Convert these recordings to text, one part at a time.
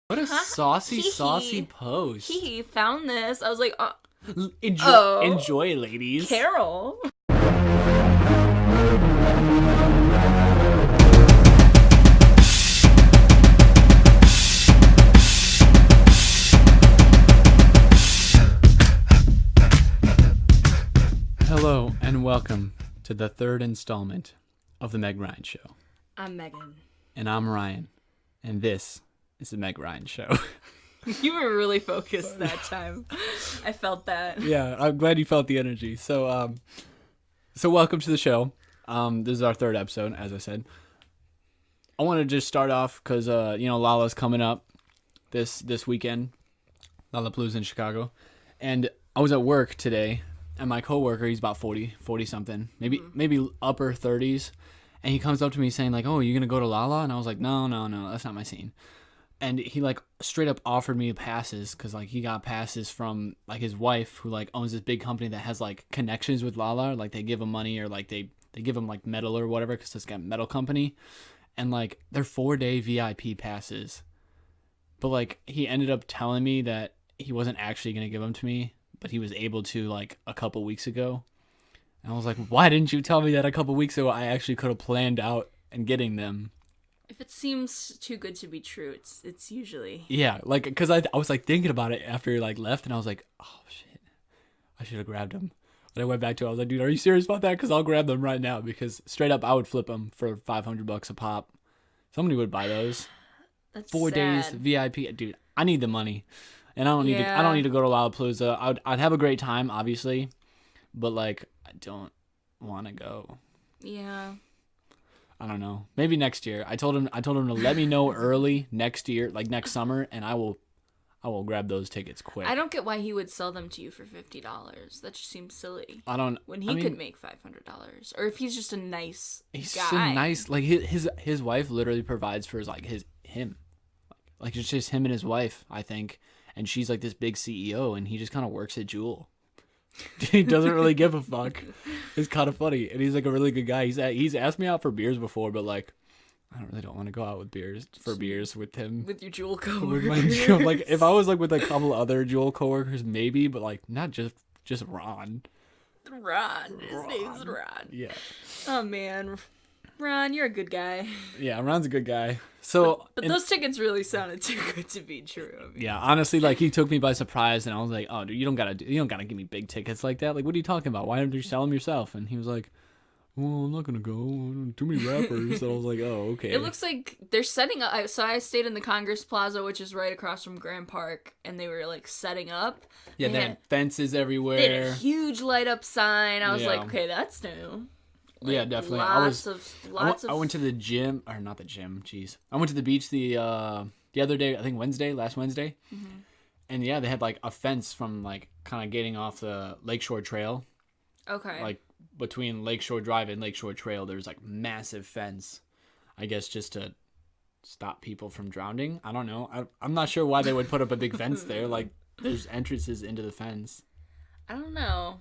What a saucy post. He found this. I was like, Enjoy, ladies. Carol. Hello and welcome to the third installment of the Meg Ryan Show. I'm Megan. And I'm Ryan. And this is the Meg Ryan Show. You were really focused that time. I felt that. Yeah, I'm glad you felt the energy. So welcome to the show. This is our third episode, as I said. I want to just start off because, Lala's coming up this weekend. Lollapalooza in Chicago. And I was at work today, and my coworker, he's about 40 something, maybe upper 30s. And he comes up to me saying, like, oh, are you going to go to Lala? And I was like, no, that's not my scene. And he, like, straight up offered me passes because, like, he got passes from, like, his wife who, like, owns this big company that has, like, connections with Lala. Like, they give him money or, like, they give him, like, metal or whatever because it's got a metal company. And, like, they're 4-day VIP passes. But, like, he ended up telling me that he wasn't actually going to give them to me, but he was able to, like, a couple weeks ago. And I was like, why didn't you tell me that a couple weeks ago? I actually could have planned out and getting them. If it seems too good to be true, it's usually. Yeah, like, because I was, like, thinking about it after he, like, left, and I was like, oh, shit, I should have grabbed them. But I went back to it, I was like, dude, are you serious about that? Because I'll grab them right now, because straight up, I would flip them for $500 a pop. Somebody would buy those. That's 4 days, sad. VIP. Dude, I need the money. And I don't need to go to Lollapalooza. I'd have a great time, obviously, but, like, I don't want to go. Yeah. I don't know. Maybe next year. I told him to let me know early next year, like next summer, and I will grab those tickets quick. I don't get why he would sell them to you for $50. That just seems silly. When he could make $500, or if he's just a nice he's guy. just a nice, like, his wife literally provides for him. Like, it's just him and his wife, I think, and she's like this big CEO, and he just kind of works at Jewel. He doesn't really give a fuck. It's kind of funny, and he's like a really good guy. He's asked me out for beers before, but, like, I don't want to go out with beers with him. With your Jewel With coworkers. like, if I was like with a couple other Jewel coworkers, maybe, but, like, not just Ron. Ron. His name's Ron. Yeah. Oh man, Ron, you're a good guy. Yeah, Ron's a good guy. So, but those tickets really sounded too good to be true. Yeah, honestly, like, he took me by surprise, and I was like, "Oh, dude, you don't gotta give me big tickets like that. Like, what are you talking about? Why don't you sell them yourself?" And he was like, "Well, I'm not gonna go. Too many rappers." So I was like, "Oh, okay." It looks like they're setting up. So I stayed in the Congress Plaza, which is right across from Grand Park, and they were, like, setting up. Yeah, they had fences everywhere. They had a huge light up sign. I was Yeah. like, okay, that's new. Like, yeah, definitely. Lots of. I went to the gym, or not the gym. Jeez, I went to the beach the other day. I think last Wednesday, and yeah, they had, like, a fence from, like, kind of getting off the Lakeshore Trail. Okay. Like, between Lakeshore Drive and Lakeshore Trail, there's, like, massive fence. I guess just to stop people from drowning. I don't know. I'm not sure why they would put up a big fence there. Like, there's entrances into the fence. I don't know.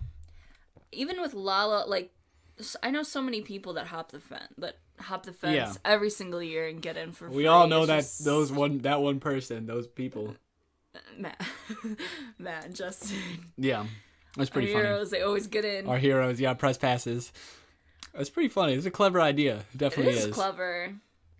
Even with Lala, like, I know so many people that hop the fence every single year and get in for free. We all know It's that just... that one person, those people. Matt and Justin. Yeah, that's pretty Our funny. heroes, they always get in. Our heroes, yeah, press passes. It's pretty funny. It's a clever idea. It definitely It is clever.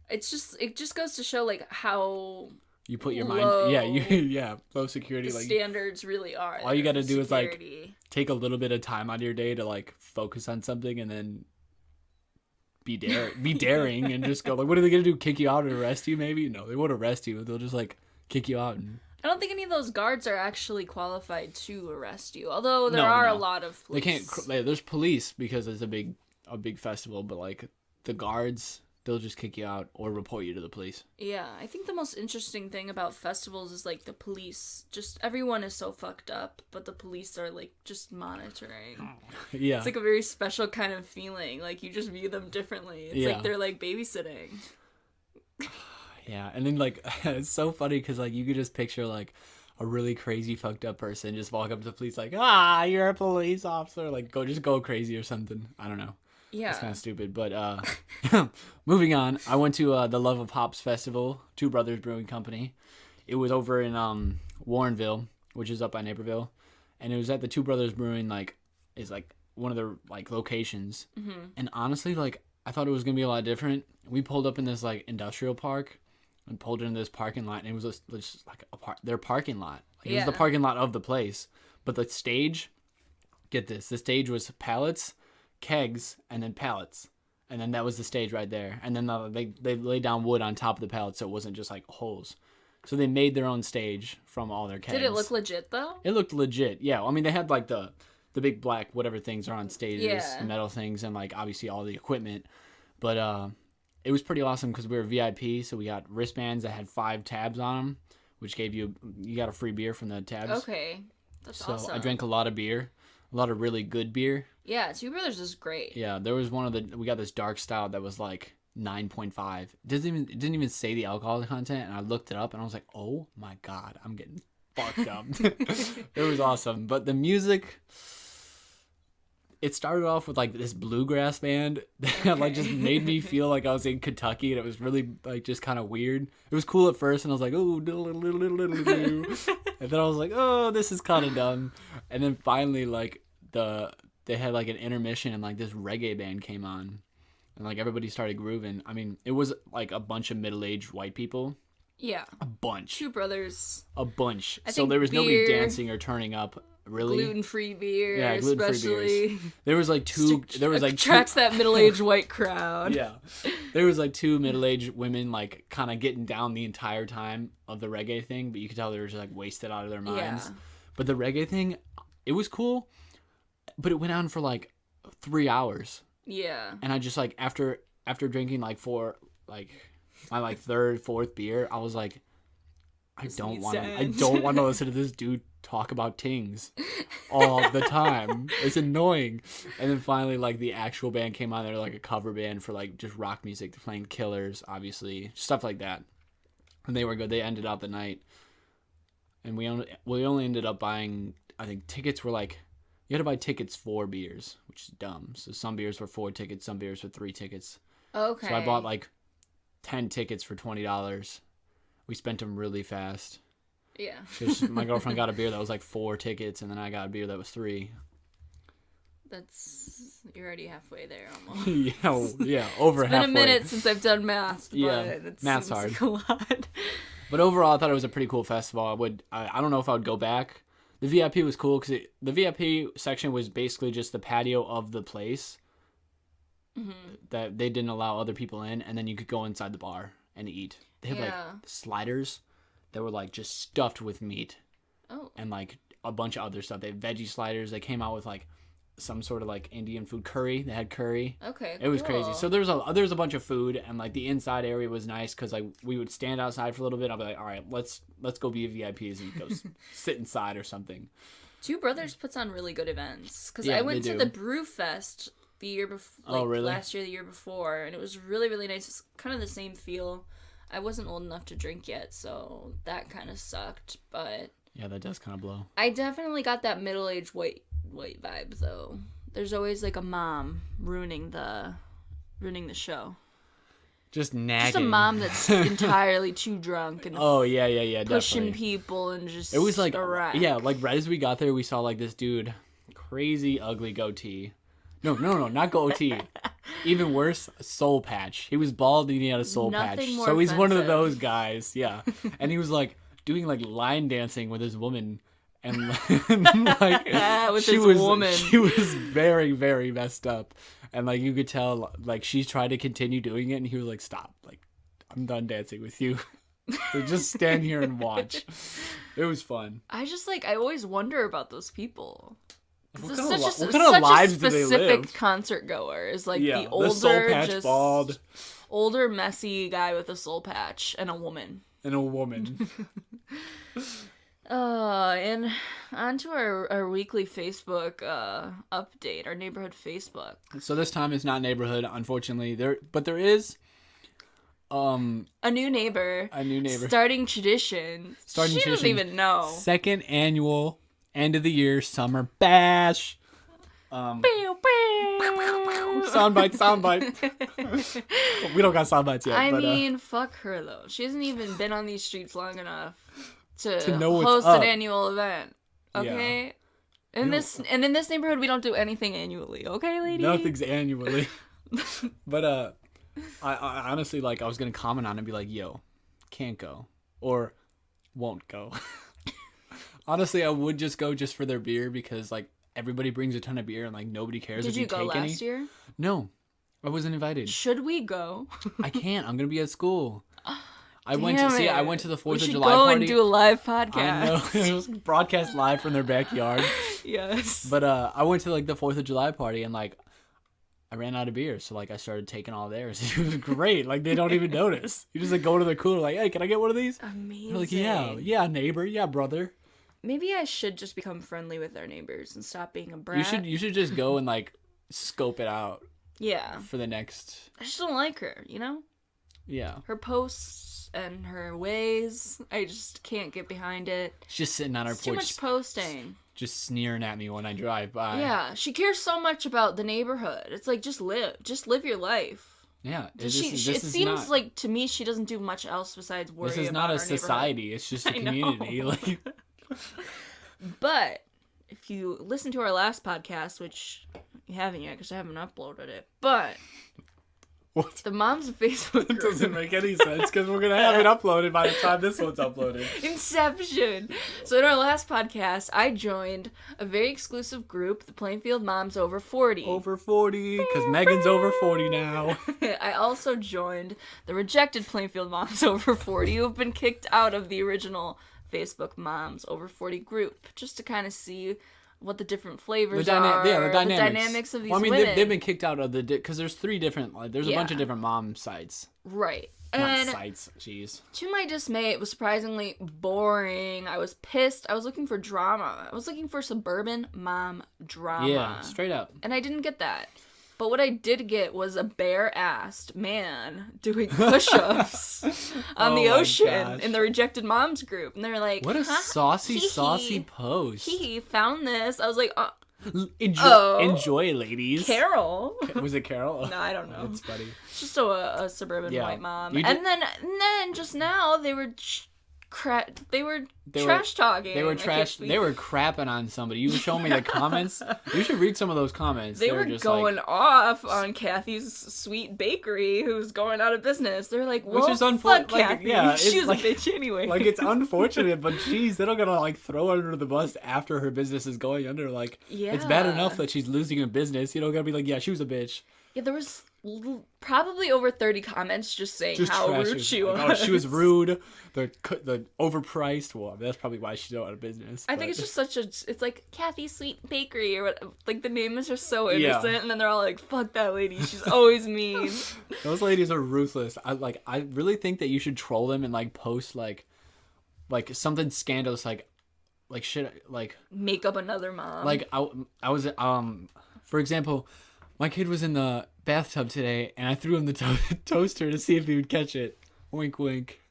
It just goes to show, like, how you put your low mind, low security. the Like, standards really are. all you got to do is, like, security. take a little bit of time out of your day to, like, focus on something and then be daring and just go, like, what are they gonna do? Kick you out and arrest you? Maybe no, they won't arrest you. They'll just, like, kick you out. And I don't think any of those guards are actually qualified to arrest you. Although there are a lot of police. They can't. There's police because it's a big festival, but, like, the guards, they'll just kick you out or report you to the police. Yeah, I think the most interesting thing about festivals is, like, the police. Just everyone is so fucked up, but the police are, like, just monitoring. Yeah. It's like a very special kind of feeling. Like, you just view them differently. It's like they're, like, babysitting. Yeah, and then, like, it's so funny because, like, you could just picture, like, a really crazy fucked up person just walk up to the police like, you're a police officer, like, go crazy or something. I don't know. Yeah. It's kind of stupid, but moving on. I went to the Love of Hops Festival, Two Brothers Brewing Company. It was over in Warrenville, which is up by Naperville, and it was at the Two Brothers Brewing, like, is like one of their like locations. And honestly, like, I thought it was gonna be a lot different. We pulled up in this like industrial park and pulled into this parking lot, and it was just like their parking lot. Like, it was the parking lot of the place, but the stage. Get this: the stage was pallets, kegs, and then pallets. And then that was the stage right there. And then they laid down wood on top of the pallets, so it wasn't just like holes. So they made their own stage from all their kegs. Did it look legit though? It looked legit. Yeah. I mean, they had like the big black whatever things are on stages, Yeah. metal things, and like obviously all the equipment. But it was pretty awesome because we were VIP, so we got wristbands that had 5 tabs on them, which gave you got a free beer from the tabs. Okay, that's so awesome. I drank a lot of beer, a lot of really good beer. Yeah, Two Brothers is great. Yeah, there was we got this dark stout that was like 9.5. It didn't even say the alcohol content, and I looked it up and I was like, oh my god, I'm getting fucked up. It was awesome. But the music, it started off with like this bluegrass band that like just made me feel like I was in Kentucky, and it was really like just kind of weird. It was cool at first, and I was like, oh, and then I was like, oh, this is kind of dumb. And then finally, like they had like an intermission, and like this reggae band came on, and like everybody started grooving. I mean, it was like a bunch of middle-aged white people. Yeah. A bunch. Two Brothers. A bunch. I So think there was nobody beer, dancing or turning up. Really? Gluten-free beer, Yeah, gluten-free especially. beers. There was like two. There was like attracts that middle-aged white crowd. Yeah, there was like 2 middle-aged women like kind of getting down the entire time of the reggae thing, but you could tell they were just like wasted out of their minds. Yeah. But the reggae thing, it was cool, but it went on for like 3 hours. Yeah. And I just like after drinking like 4 like my like 3rd, 4th beer, I was like, I don't want to listen to this dude talk about tings all the time. It's annoying. And then finally, like, the actual band came on. They're like a cover band for like just rock music. They're playing Killers, obviously, stuff like that. And they were good. They ended out the night, and we only ended up buying, I think tickets were like, you had to buy tickets for beers, which is dumb. So some beers were 4 tickets, some beers were 3 tickets. Okay. So I bought like 10 tickets for $20. We spent them really fast. Yeah. My girlfriend got a beer that was like 4 tickets, and then I got a beer that was 3. You're already halfway there almost. yeah, over halfway. It's been a minute since I've done math, but Yeah, it math's seems hard. like a lot. But overall, I thought it was a pretty cool festival. I don't know if I would go back. The VIP was cool because the VIP section was basically just the patio of the place that they didn't allow other people in, and then you could go inside the bar and eat. They had like sliders that were like just stuffed with meat. Oh. And like a bunch of other stuff. They had veggie sliders. They came out with like some sort of like Indian food curry. They had curry. Okay. It was crazy. So there was a bunch of food, and like the inside area was nice because like we would stand outside for a little bit. I'll be like, all right, let's go be VIPs and go sit inside or something. Two Brothers puts on really good events because Yeah, I went they to do. the Brew Fest the year before. Oh, really? Last year, the year before, and it was really, really nice. It's kind of the same feel. I wasn't old enough to drink yet, so that kind of sucked. But Yeah, that does kind of blow. I definitely got that middle-aged white vibe though. There's always like a mom ruining the show. Just nagging. Just a mom that's entirely too drunk and Oh yeah, pushing definitely. people and just It was like a wreck. yeah, like right as we got there, we saw like this dude, crazy ugly goatee. No, not goatee. Even worse, soul patch. He was bald and he had a soul patch. Nothing more So he's one of offensive. those guys, yeah. And he was like doing like line dancing with his woman, and like With she his was woman. she was very, very messed up, and like you could tell like she tried to continue doing it, and he was like, "Stop! Like I'm done dancing with you. So just stand here and watch." It was fun. I always wonder about those people. What It's kind of such what lives do they specific live? concert goers, like Yeah, the older, the soul patch just bald. older, messy guy with a soul patch and a woman. And a woman. And on to our weekly Facebook update, our neighborhood Facebook. So this time it's not neighborhood, unfortunately. But there is A new neighbor. Starting tradition. She doesn't even know. Second annual end of the year summer bash. Bow, bow. Soundbite. We don't got soundbites yet. I mean, fuck her though. She hasn't even been on these streets long enough to know what's host up. an annual event. Okay. Yeah. In this neighborhood, we don't do anything annually. Okay, lady. Nothing's annually. But I honestly, like, I was gonna comment on it and be like, yo, can't go or won't go. Honestly, I would just go just for their beer because, like, everybody brings a ton of beer and, like, nobody cares if you take any. Did you go last year? No, I wasn't invited. Should we go? I can't. I'm gonna be at school. I went to the 4th of July party. We should go and do a live podcast. I know. It was broadcast live from their backyard. Yes. But I went to, like, the 4th of July party and, like, I ran out of beer, so, like, I started taking all theirs. It was great. Like, they don't even notice. You just, like, go to the cooler, like, hey, can I get one of these? Amazing. They're like, yeah, neighbor, yeah, brother. Maybe I should just become friendly with our neighbors and stop being a brat. You should just go and, like, scope it out. Yeah. For the next. I just don't like her, you know? Yeah. Her posts and her ways, I just can't get behind it. She's just sitting on her porch. Too much posting. Just sneering at me when I drive by. Yeah, she cares so much about the neighborhood. It's like, just live your life. Yeah, it seems like to me she doesn't do much else besides worry about. This is not a society; it's just a community. Like, but if you listen to our last podcast, which you haven't yet because I haven't uploaded it, but what? The Moms of Facebook group. It doesn't make any sense because we're gonna have it uploaded by the time this one's uploaded. Inception. So in our last podcast, I joined a very exclusive group, the Plainfield Moms Over 40. Over 40, because Megan's over 40 now. I also joined the rejected Plainfield Moms Over 40, who have been kicked out of the original Facebook Moms Over 40 group, just to kind of see what the different flavors are. Yeah, the dynamics of these women. They've been kicked out of the... Because there's three different... Like, there's a bunch of different mom sites. Right. Not sites, jeez. To my dismay, it was surprisingly boring. I was pissed. I was looking for drama. I was looking for suburban mom drama. Yeah, straight up. And I didn't get that. But what I did get was a bare-assed man doing push-ups on the ocean in the Rejected Moms group. And they're like, what a saucy post. He found this. I was like, enjoy, ladies. Carol. Was it Carol? No, I don't know. That's funny. Just a suburban white mom. And then just now they were... They were trash talking. They were crapping on somebody. You show me the comments. You should read some of those comments. They were just going off on Kathy's Sweet Bakery, who's going out of business. They're like, well, which is fuck Kathy. Yeah, she's a bitch anyway. Like, it's unfortunate, but geez, they're not gonna like throw her under the bus after her business is going under. Like, it's bad enough that she's losing a business. You don't gotta be like, yeah, she was a bitch. Yeah, there was probably over 30 comments just saying how rude she was. Oh, she was rude. The overpriced. Well, that's probably why she's out of business. I think it's just it's like Kathy's Sweet Bakery or what. Like, the name is just so innocent, and then they're all like, "Fuck that lady. She's always mean." Those ladies are ruthless. I really think that you should troll them and like post like something scandalous like shit like make up another mom. Like I was for example. My kid was in the bathtub today, and I threw him the toaster to see if he would catch it. Wink, wink.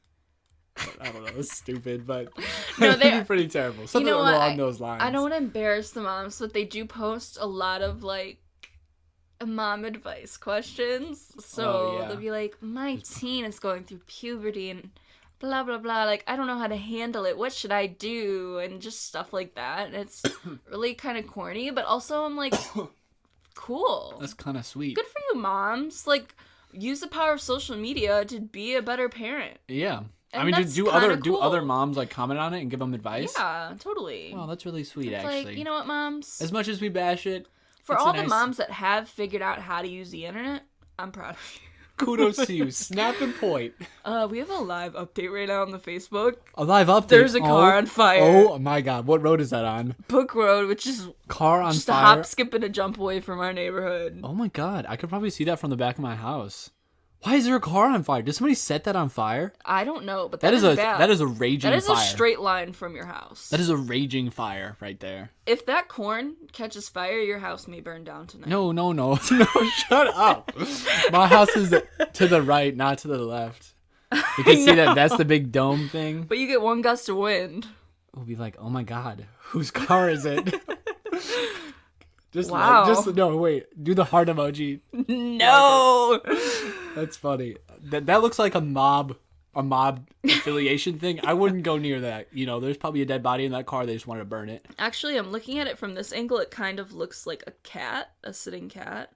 I don't know. It's stupid, but they're pretty terrible. Something along those lines. I don't want to embarrass the moms, but they do post a lot of, like, mom advice questions. So they'll be like, my teen is going through puberty, and blah, blah, blah. Like, I don't know how to handle it. What should I do? And just stuff like that. And it's really kind of corny, but also I'm like... Cool. That's kind of sweet. Good for you, moms. Like, use the power of social media to be a better parent. Yeah. And I mean, do other moms like comment on it and give them advice? Yeah, totally. Wow, that's really sweet. It's actually, like, you know what, moms? As much as we bash it, for all the moms that have figured out how to use the internet, I'm proud of you. Kudos to you. Snap and point. We have a live update right now on the Facebook. A live update? There's a car on fire. Oh my god. What road is that on? Book Road, which is car on just fire. A hop, skip, and a jump away from our neighborhood. Oh my god. I could probably see that from the back of my house. Why is there a car on fire? Did somebody set that on fire? I don't know, but that is bad. That is a raging fire. That is a straight line from your house. That is a raging fire right there. If that corn catches fire, your house may burn down tonight. No. No, shut up. My house is to the right, not to the left. You can see that's the big dome thing. But you get one gust of wind. We'll be like, oh my god, whose car is it? Just wow. No, wait. Do the heart emoji. No. That's funny. That looks like a mob affiliation thing. I wouldn't go near that. You know, there's probably a dead body in that car. They just want to burn it. Actually, I'm looking at it from this angle. It kind of looks like a cat, a sitting cat.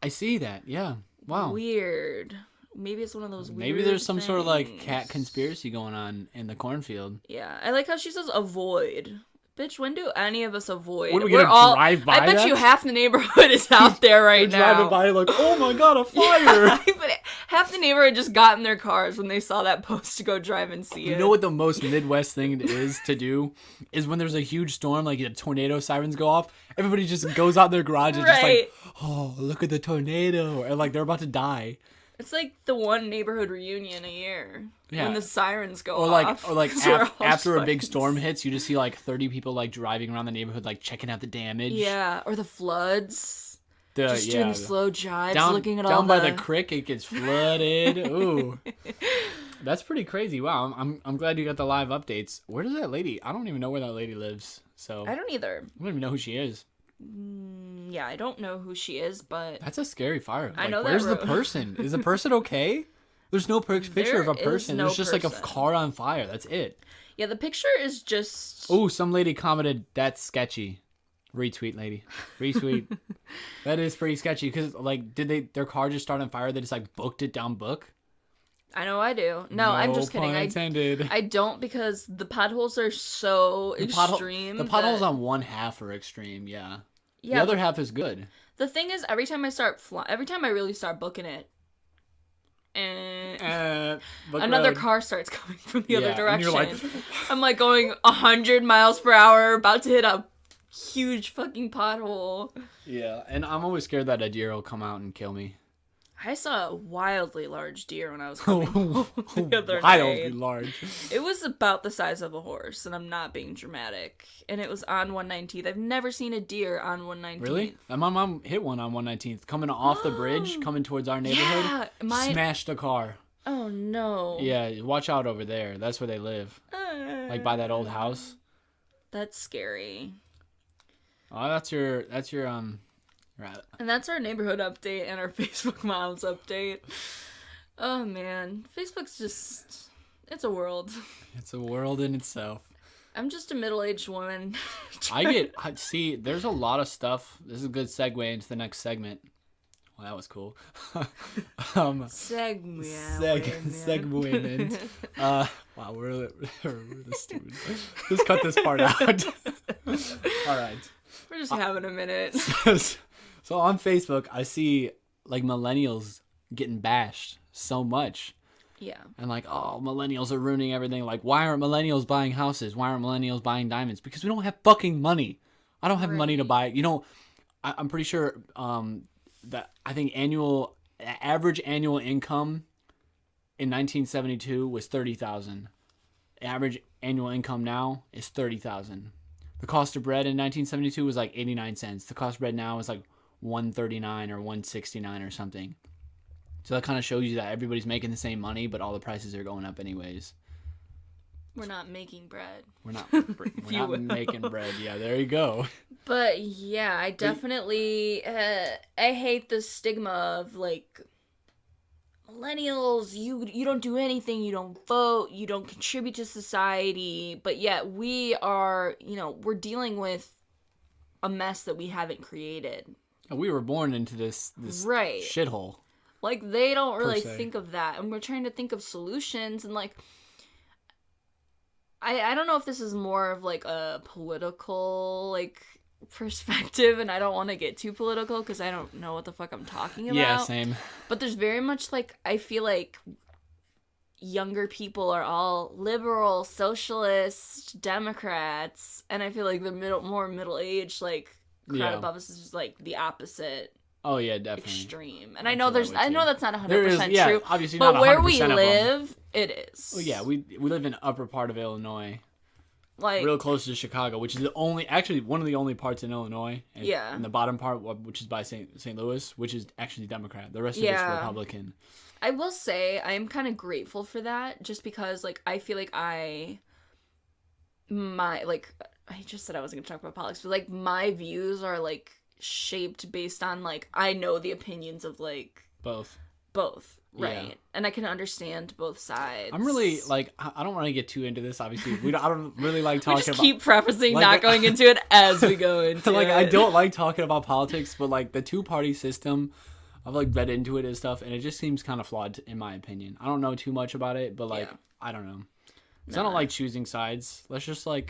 I see that. Yeah. Wow. Weird. Maybe it's one of those weird Maybe there's some things. sort of like cat conspiracy going on in the cornfield. Yeah. I like how she says avoid. Bitch, when do any of us avoid? What are we gonna drive by? I bet you half the neighborhood is out there right now. Driving by like, oh my god, a fire! Yeah, but half the neighborhood just got in their cars when they saw that post to go drive and see it. You know what the most Midwest thing is to do? Is when there's a huge storm, like the tornado sirens go off, everybody just goes out their garage and just like, oh, look at the tornado. And like they're about to die. It's like the one neighborhood reunion a year. Yeah. When the sirens go off. Or like after a big storm hits, you just see like 30 people like driving around the neighborhood, like checking out the damage. Yeah, or the floods. Just doing the slow jives, looking at all down by the creek, it gets flooded. Ooh, that's pretty crazy. Wow, I'm glad you got the live updates. Where does that lady? I don't even know where that lady lives. So I don't either. I don't even know who she is. Yeah, I don't know who she is, but that's a scary fire. I know where's the person? Is the person okay? There's no picture of a person. There's just like a car on fire. That's it. Yeah, the picture is just. Oh, some lady commented, "That's sketchy." Retweet, lady. Retweet. That is pretty sketchy because like, did their car just start on fire? They just like booked it down book. I know I do. No, I'm just kidding. Pun intended. I don't because the potholes are so extreme. The potholes on one half are extreme. Yeah. The other half is good. The thing is, every time I really start booking it, another car starts coming from the other direction. And you're like, I'm like going 100 miles per hour, about to hit a huge fucking pothole. Yeah, and I'm always scared that a deer will come out and kill me. I saw a wildly large deer when I was coming home the other night. Wildly large. It was about the size of a horse, and I'm not being dramatic. And it was on 119th. I've never seen a deer on 119th. Really? My mom hit one on 119th, coming off the bridge, coming towards our neighborhood. Yeah, smashed a car. Oh no. Yeah, watch out over there. That's where they live. Like by that old house. That's scary. Oh, that's your right. And that's our neighborhood update and our Facebook moms update. Oh man, Facebook's just, it's a world. It's a world in itself. I'm just a middle-aged woman. See, there's a lot of stuff. This is a good segue into the next segment. Well, that was cool. Segment. Wow, we're the students. Just cut this part out. All right. We're just having a minute. So on Facebook, I see like millennials getting bashed so much. Yeah. And like, oh, millennials are ruining everything. Like, why aren't millennials buying houses? Why aren't millennials buying diamonds? Because we don't have fucking money. I don't have money to buy it. You know, I'm pretty sure that I think average annual income in 1972 was $30,000. Average annual income now is $30,000. The cost of bread in 1972 was like 89 cents. The cost of bread now is like $1.39 or $1.69 or something. So that kind of shows you that everybody's making the same money, but all the prices are going up anyways. We're not making bread. We're not making bread. Yeah, there you go. But yeah, I definitely I hate the stigma of like millennials, you don't do anything, you don't vote, you don't contribute to society, but yet we are, we're dealing with a mess that we haven't created. We were born into this right. shithole. Like, they don't really think of that, and we're trying to think of solutions, and like, I don't know if this is more of like a political like perspective, and I don't want to get too political because I don't know what the fuck I'm talking about. Yeah, same. But there's very much like, I feel like younger people are all liberal, socialist, Democrats, and I feel like the more middle-aged like crowd above us is just like the opposite. Oh yeah, definitely. Extreme. And I know that's not 100% true. Obviously but not 100% where we live, it is. Well, yeah, we live in the upper part of Illinois. Like, real close to Chicago, which is one of the only parts in Illinois. And the bottom part, which is by St. Louis, which is actually Democrat. The rest of it's Republican. I will say I am kind of grateful for that, just because like I feel like I just said I wasn't gonna talk about politics, but like my views are like shaped based on, like, I know the opinions of, like... Both, right? Yeah. And I can understand both sides. I'm really, like, I don't want to get too into this, obviously. I don't really like talking about... We just keep prefacing, like, not going into it as we go into like, it. I don't like talking about politics, but, like, the two-party system, I've, like, read into it and stuff, and it just seems kind of flawed, in my opinion. I don't know too much about it, but, like, I don't know. Because I don't like choosing sides. Let's just all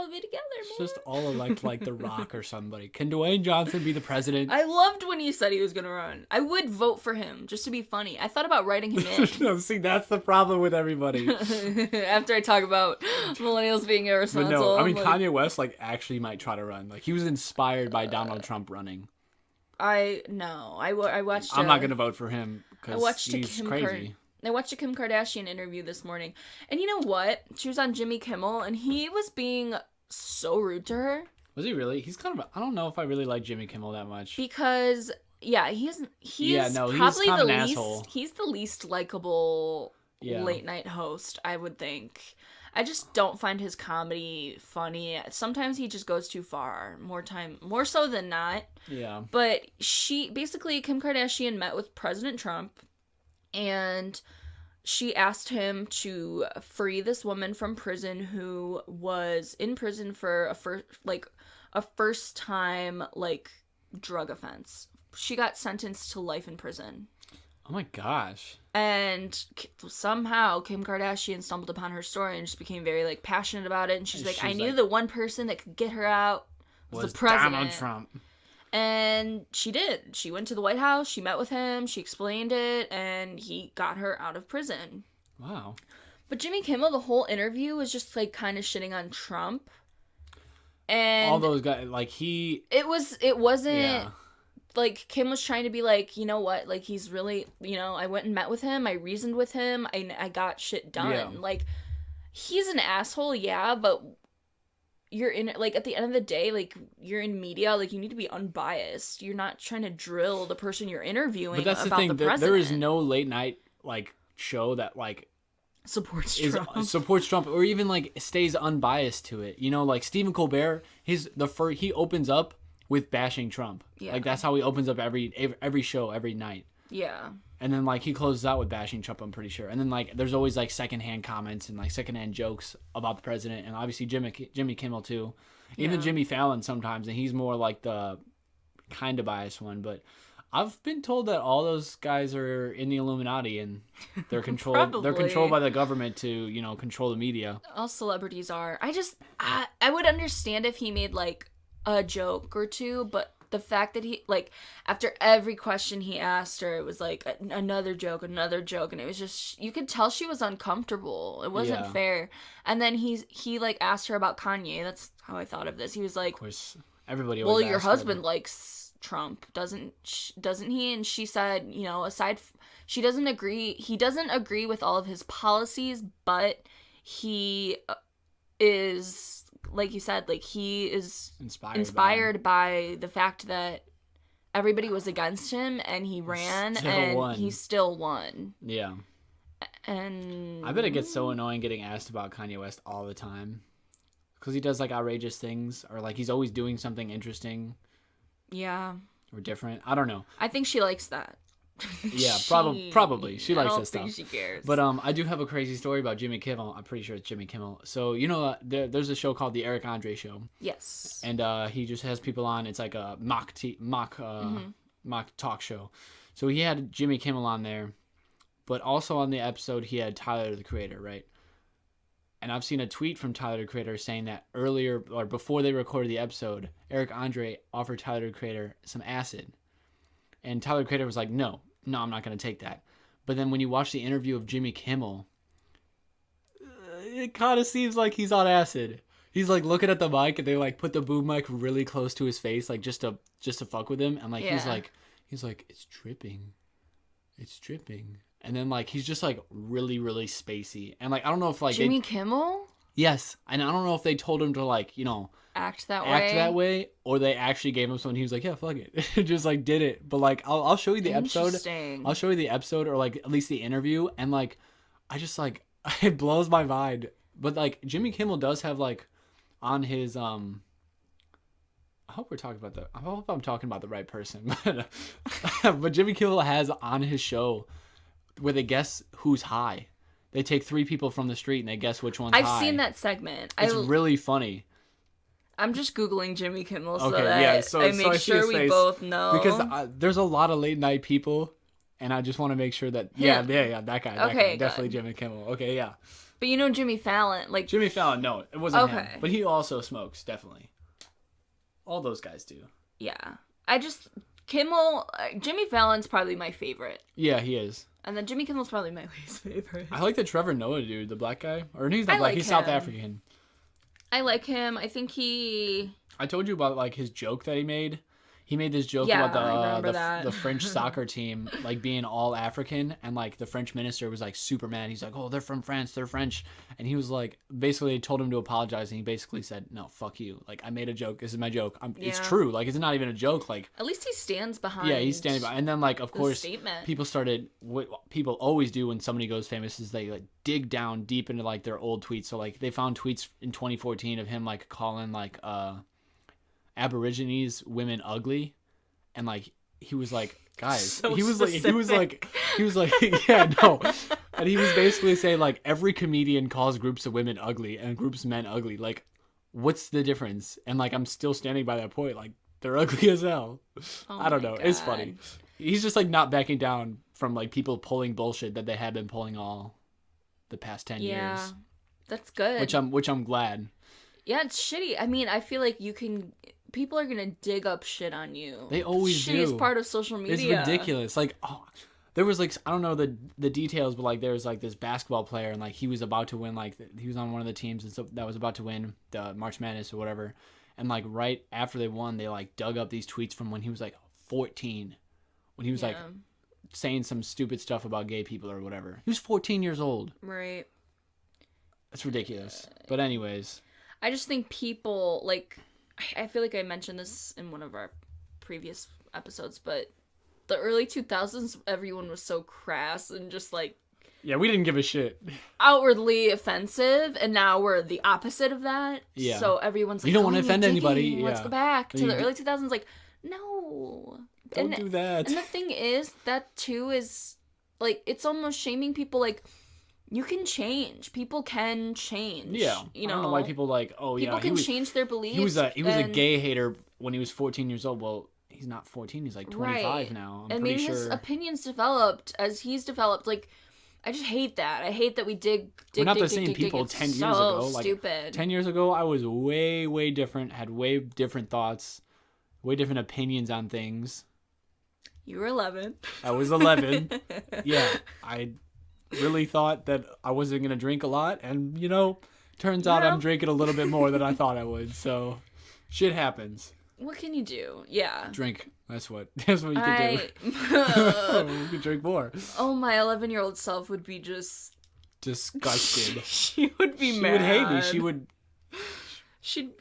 be together, man. Let's just all elect, like, The Rock or somebody. Can Dwayne Johnson be the president? I loved when he said he was going to run. I would vote for him, just to be funny. I thought about writing him in. No, see, that's the problem with everybody. After I talk about millennials being irresponsible. But no, I mean, like, Kanye West, like, actually might try to run. Like, he was inspired by Donald Trump running. I watched... I'm not going to vote for him because he's crazy. I watched a Kim Kardashian interview this morning. And you know what? She was on Jimmy Kimmel, and he was being so rude to her. Was he really? He's kind of... I don't know if I really like Jimmy Kimmel that much. Because, yeah, he's probably the least... Asshole. He's the least likable late-night host, I would think. I just don't find his comedy funny. Sometimes he just goes too far. More so than not. Yeah. But Kim Kardashian met with President Trump, and she asked him to free this woman from prison who was in prison for a first time, like, drug offense. She got sentenced to life in prison. Oh my gosh. And somehow Kim Kardashian stumbled upon her story and just became very, like, passionate about it. And she's like, I knew the one person that could get her out was the president. Donald Trump. And she did. She went to the White House, she met with him, she explained it, and he got her out of prison. Wow. But Jimmy Kimmel, the whole interview was just, like, kind of shitting on Trump. And all those guys, like, it wasn't... Yeah. Like, Kim was trying to be like, you know what, like, he's really, I went and met with him, I reasoned with him, I got shit done. Yeah. Like, he's an asshole, yeah, but you're in, like, at the end of the day, like, you're in media, like, you need to be unbiased. You're not trying to drill the person you're interviewing about the president. But that's the thing, there is no late night, like, show that, like, supports Trump, or even, like, stays unbiased to it. Like, Stephen Colbert, he opens up with bashing Trump. Yeah. Like, that's how he opens up every show, every night. Yeah. And then, like, he closes out with bashing Trump, I'm pretty sure. And then, like, there's always, like, secondhand comments and, like, secondhand jokes about the president. And obviously Jimmy Kimmel, too. Even Jimmy Fallon sometimes, and he's more, like, the kind of biased one. But I've been told that all those guys are in the Illuminati, and they're controlled. They're controlled by the government to, control the media. All celebrities are. I would understand if he made, like, a joke or two, but the fact that he, like, after every question he asked her, it was like another joke, and it was just, you could tell she was uncomfortable. It wasn't fair. And then he like asked her about Kanye. That's how I thought of this. He was like, of course, everybody. Well, your husband likes Trump, doesn't he? And she said, she doesn't agree. He doesn't agree with all of his policies, but he is, like you said, like, he is inspired by the fact that everybody was against him, and he ran, he still won. Yeah. And I bet it gets so annoying getting asked about Kanye West all the time, because he does, like, outrageous things, or, like, he's always doing something interesting. Yeah. Or different. I don't know. I think she likes that. Yeah, probably. She likes that stuff. I don't think she cares. But I do have a crazy story about Jimmy Kimmel. I'm pretty sure it's Jimmy Kimmel. So, there's a show called The Eric Andre Show. Yes. And he just has people on. It's like a mock talk show. So he had Jimmy Kimmel on there. But also on the episode, he had Tyler, the Creator, right? And I've seen a tweet from Tyler, the Creator, saying that earlier, or before they recorded the episode, Eric Andre offered Tyler, the Creator, some acid. And Tyler, the Creator, was like, no, I'm not going to take that. But then when you watch the interview of Jimmy Kimmel, it kind of seems like he's on acid. He's, like, looking at the mic, and they, like, put the boom mic really close to his face, like, just to fuck with him. And, like, he's like, it's dripping. And then, like, he's just, like, really, really spacey. And, like, I don't know if, like, Jimmy Kimmel? Yes. And I don't know if they told him to, like, act that way, or they actually gave him something. He was like, yeah, fuck it. Just, like, did it. But, like, I'll show you the episode. I'll show you the episode, or, like, at least the interview. And, like, I just, like, it blows my mind. But, like, Jimmy Kimmel does have, like, on his I hope I'm talking about the right person. But Jimmy Kimmel has on his show where they guess who's high. They take 3 people from the street and they guess which one's high. I've seen that segment. It's really funny. I'm just Googling Jimmy Kimmel so that I make sure we both know. Because there's a lot of late night people, and I just want to make sure that... Yeah, that guy. Okay, definitely Jimmy Kimmel. Okay, yeah. But you know Jimmy Fallon, like... Jimmy Fallon, no, it wasn't him. But he also smokes, definitely. All those guys do. Yeah. Jimmy Fallon's probably my favorite. Yeah, he is. And then Jimmy Kimmel's probably my least favorite. I like the Trevor Noah dude, the black guy. Or he's not black, he's South African. I like him. I think I told you about like his joke that he made. He made this joke about the French soccer team like being all African, and like the French minister was like super mad. He's like, "Oh, they're from France, they're French," and he was like, basically told him to apologize, and he basically said, "No, fuck you. Like I made a joke. This is my joke. It's true. Like it's not even a joke. Like at least he stands behind. Yeah, he's standing behind. And then like of course people started. What people always do when somebody goes famous is they like dig down deep into like their old tweets. So like they found tweets in 2014 of him like calling like Aborigines women ugly, and like he was like, guys, so he was like yeah, no, and he was basically saying like every comedian calls groups of women ugly and groups of men ugly. Like, what's the difference? And like I'm still standing by that point. Like they're ugly as hell. I don't know. God. It's funny. He's just like not backing down from like people pulling bullshit that they have been pulling all the past 10 years. Yeah, that's good. Which I'm glad. Yeah, it's shitty. I mean, I feel like people are gonna dig up shit on you. They always do. Shittiest part of social media. It's ridiculous. Like, there was like, I don't know the details, but like there was like this basketball player, and like he was about to win, like he was on one of the teams and so that was about to win the March Madness or whatever, and like right after they won, they like dug up these tweets from when he was like 14, when he was like saying some stupid stuff about gay people or whatever. He was 14 years old. Right. That's ridiculous. But anyways, I just think people like. I feel like I mentioned this in one of our previous episodes, but the early 2000s, everyone was so crass and just like... Yeah, we didn't give a shit. Outwardly offensive, and now we're the opposite of that. Yeah. So everyone's like, you don't want to offend anybody. Let's go back to the early 2000s. Like, no. Don't do that. And the thing is, that too is, like, it's almost shaming people, like... You can change. People can change. Yeah. You know? I don't know why people like, people can change their beliefs. He was a gay hater when he was 14 years old. Well, he's not 14. He's like 25 now. I'm pretty sure. His opinions developed as he's developed. Like, I just hate that. I hate that we dig. We're not the same people 10 years ago. Like, stupid. 10 years ago, I was way, way different. Had way different thoughts, way different opinions on things. You were 11. I was 11. Yeah, I really thought that I wasn't gonna drink a lot, and turns out I'm drinking a little bit more than I thought I would. So, shit happens. What can you do? Yeah, drink. That's what you can do. You can drink more. Oh, my 11-year-old self would be just disgusted. She would be mad. She would hate me. She would.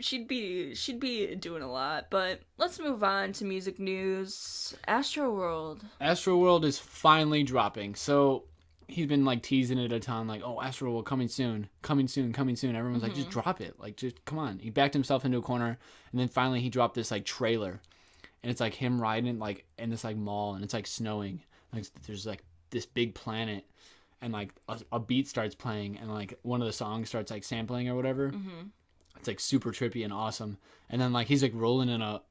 She'd be doing a lot. But let's move on to music news. Astroworld. Astroworld is finally dropping. So he's been like teasing it a ton, like, oh, Astroworld coming soon. Everyone's like, just drop it. Like, just come on. He backed himself into a corner, and then finally he dropped this like trailer, and it's like him riding like in this like mall, and it's like snowing. Like there's like this big planet, and like a beat starts playing, and like one of the songs starts like sampling or whatever. It's like super trippy and awesome. And then like he's like rolling in a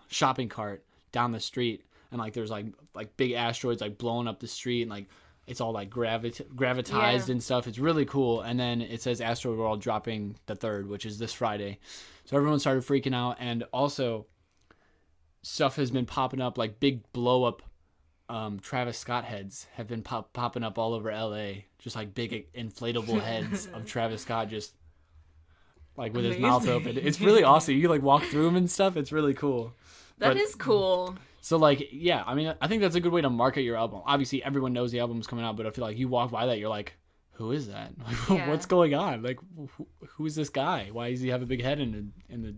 shopping cart down the street, and like there's like big asteroids like blowing up the street, and like it's all like gravitized and stuff. It's really cool. And then it says Astroworld dropping the 3rd, which is this Friday. So everyone started freaking out, and also stuff has been popping up, like big blow up Travis Scott heads have been popping up all over LA, just like big inflatable heads of Travis Scott just like with his mouth open. It's really awesome. You like walk through them and stuff. It's really cool. That is cool. So like, yeah, I mean, I think that's a good way to market your album. Obviously, everyone knows the album's coming out, but I feel like you walk by that, you're like, who is that? Like, what's going on? Like, who's this guy? Why does he have a big head in the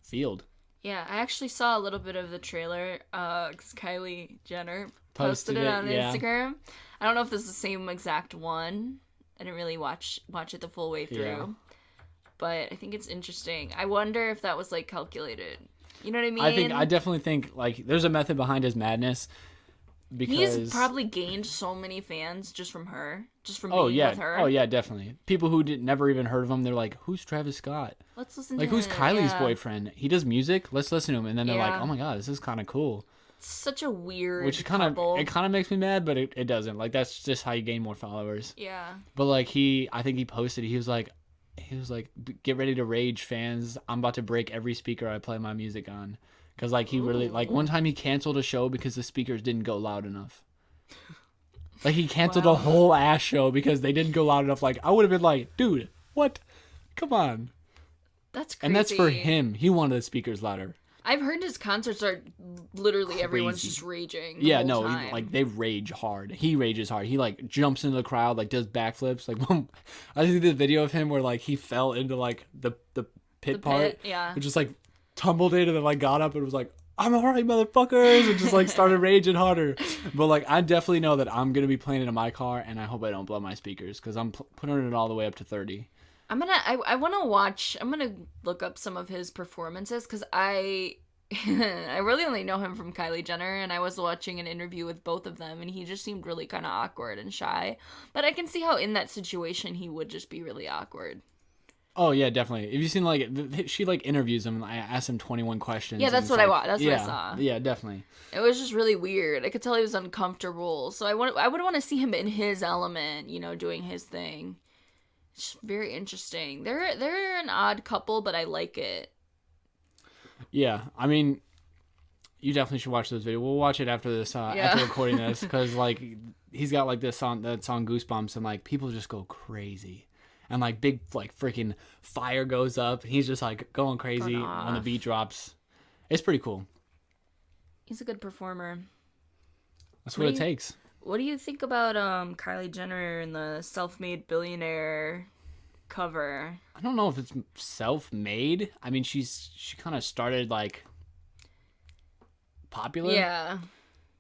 field? Yeah, I actually saw a little bit of the trailer because Kylie Jenner posted it on Instagram. I don't know if this is the same exact one. I didn't really watch it the full way through. But I think it's interesting. I wonder if that was like calculated. You know what I mean? I definitely think like there's a method behind his madness. Because he's probably gained so many fans just from her, just from being with her. Oh yeah, definitely. People who never even heard of him, they're like, "Who's Travis Scott? Let's listen like, to him." Like, who's Kylie's boyfriend? He does music. Let's listen to him." And then they're like, "Oh my god, this is kind of cool." It's such a weird Which kind of makes me mad, but it doesn't. Like, that's just how you gain more followers. Yeah. But like I think he posted. He was like, "Get ready to rage, fans! I'm about to break every speaker I play my music on." Because like he really like one time he canceled a show because the speakers didn't go loud enough. Like, he canceled a whole ass show because they didn't go loud enough. Like, I would have been like, dude, what? Come on. That's crazy. And that's for him. He wanted the speakers louder. I've heard his concerts are literally everyone's just raging. The whole time. Like, they rage hard. He rages hard. He, like, jumps into the crowd, like, does backflips. Like, I see the video of him where, like, he fell into, like, the pit part. Yeah. And just, like, tumbled in and then, like, got up and was like, "I'm alright, motherfuckers," and just like started raging harder. But like, I definitely know that I'm gonna be playing it in my car, and I hope I don't blow my speakers because I'm putting it all the way up to 30. I want to watch. I'm gonna look up some of his performances because I really only know him from Kylie Jenner, and I was watching an interview with both of them, and he just seemed really kind of awkward and shy. But I can see how in that situation he would just be really awkward. Oh yeah, definitely. Have you seen like she like interviews him? I asked him 21 questions. Yeah, that's what I watched. That's what I saw. Yeah, definitely. It was just really weird. I could tell he was uncomfortable. So I would want to see him in his element, you know, doing his thing. It's very interesting. They're an odd couple, but I like it. Yeah, I mean, you definitely should watch this video. We'll watch it after this, after recording this, because like he's got like that song Goosebumps, and like people just go crazy. And, like, big, like, freaking fire goes up. He's just, like, going crazy when the beat drops. It's pretty cool. He's a good performer. That's what it takes. What do you think about Kylie Jenner and the self-made billionaire cover? I don't know if it's self-made. I mean, she kind of started, like, popular. Yeah.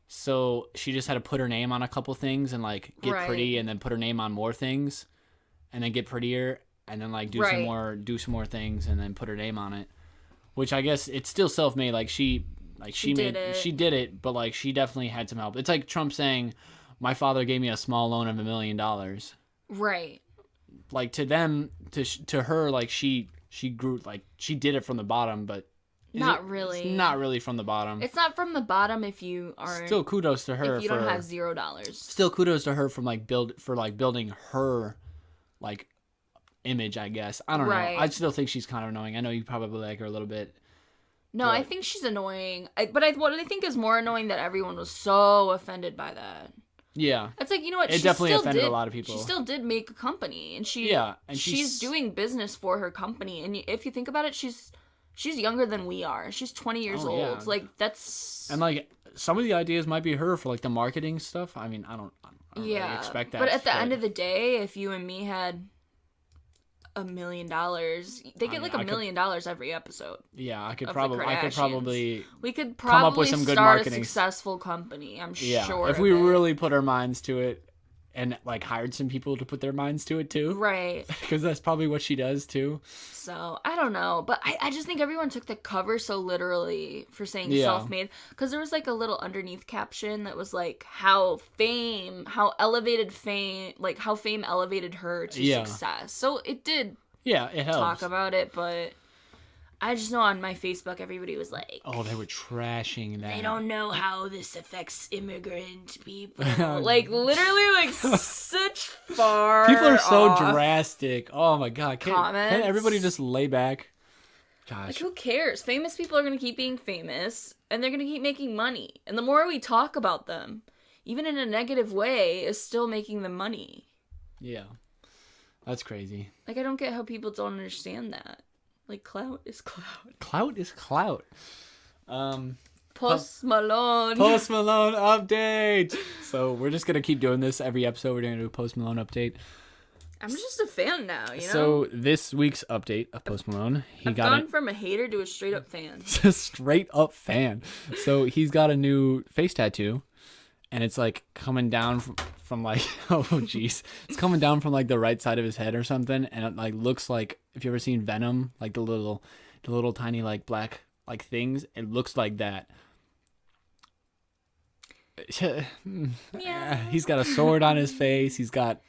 So she just had to put her name on a couple things and, like, get pretty and then put her name on more things. And then get prettier, and then like do some more things, and then put her name on it. Which I guess it's still self-made. Like she did it, but like she definitely had some help. It's like Trump saying, "My father gave me a small loan of $1 million." Right. Like to them, to her, like she grew, like she did it from the bottom, but not really. It's not really from the bottom. It's not from the bottom if you are. Still kudos to her. If you don't have $0. Still kudos to her from building her. Like, image, I guess. I don't know. I still think she's kind of annoying. I know you probably like her a little bit. No, I think she's annoying. What I think is more annoying that everyone was so offended by that. Yeah. It's like, you know what? It definitely offended a lot of people. She still did make a company, and she's doing business for her company. And if you think about it, she's younger than we are. She's 20 years old. Yeah. Like, that's... And, like, some of the ideas might be her for, like, the marketing stuff. I mean, I don't really expect that. But at the end of the day, if you and me had $1 million, they get like $1 million every episode. Yeah, I could probably we could come up with some good marketing. A successful company. I'm sure. Yeah, if we really put our minds to it. And, like, hired some people to put their minds to it, too. Right. Because that's probably what she does, too. So, I don't know. But I just think everyone took the cover so literally for saying self-made. Because there was, like, a little underneath caption that was, like, how fame elevated her to success. So, it did it helps. Talk about it, but... I just know on my Facebook, everybody was like... Oh, they were trashing that. They don't know how this affects immigrant people. Like, literally, like, such far People are so off drastic. Oh, my God. Can't everybody just lay back? Gosh. Like, who cares? Famous people are going to keep being famous, and they're going to keep making money. And the more we talk about them, even in a negative way, is still making them money. Yeah. That's crazy. Like, I don't get how people don't understand that. Like, clout is clout. Clout is clout. Post Malone. Post Malone update. So we're just going to keep doing this every episode. We're going to do a Post Malone update. I'm just a fan now, you know? So this week's update of Post Malone. I've gone from a hater to a straight up fan. Straight up fan. So he's got a new face tattoo. And it's like coming down from like oh jeez, it's coming down from like the right side of his head or something, and it like looks like, if you ever seen Venom, like the little tiny like black like things, it looks like that. Yeah. He's got a sword on his face. He's got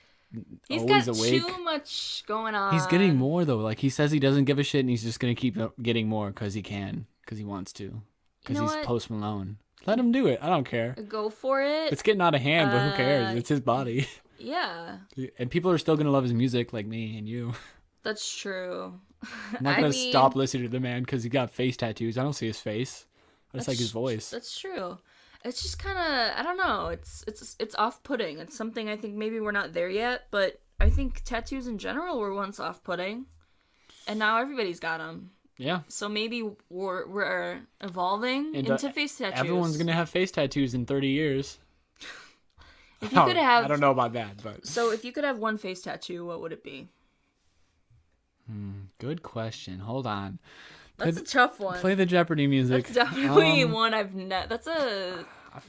awake. Too much going on. He's getting more though. Like he says he doesn't give a shit, and he's just gonna keep getting more because he can, because he wants to, because he's Post Malone. Let him do it. I don't care. Go for it. It's getting out of hand, but who cares? It's his body. Yeah. And people are still gonna love his music, like me and you. That's true. I'm not gonna stop listening to the man because he got face tattoos. I don't see his face. I just like his voice. That's true. It's just kind of, I don't know. It's off-putting. It's something I think maybe we're not there yet, but I think tattoos in general were once off-putting, and now everybody's got them. Yeah. So maybe we're evolving into face tattoos. Everyone's gonna have face tattoos in 30 years. If you could have, I don't know about that, but so if you could have one face tattoo, what would it be? Good question. Hold on. That's a tough one. Play the Jeopardy music. That's definitely one I've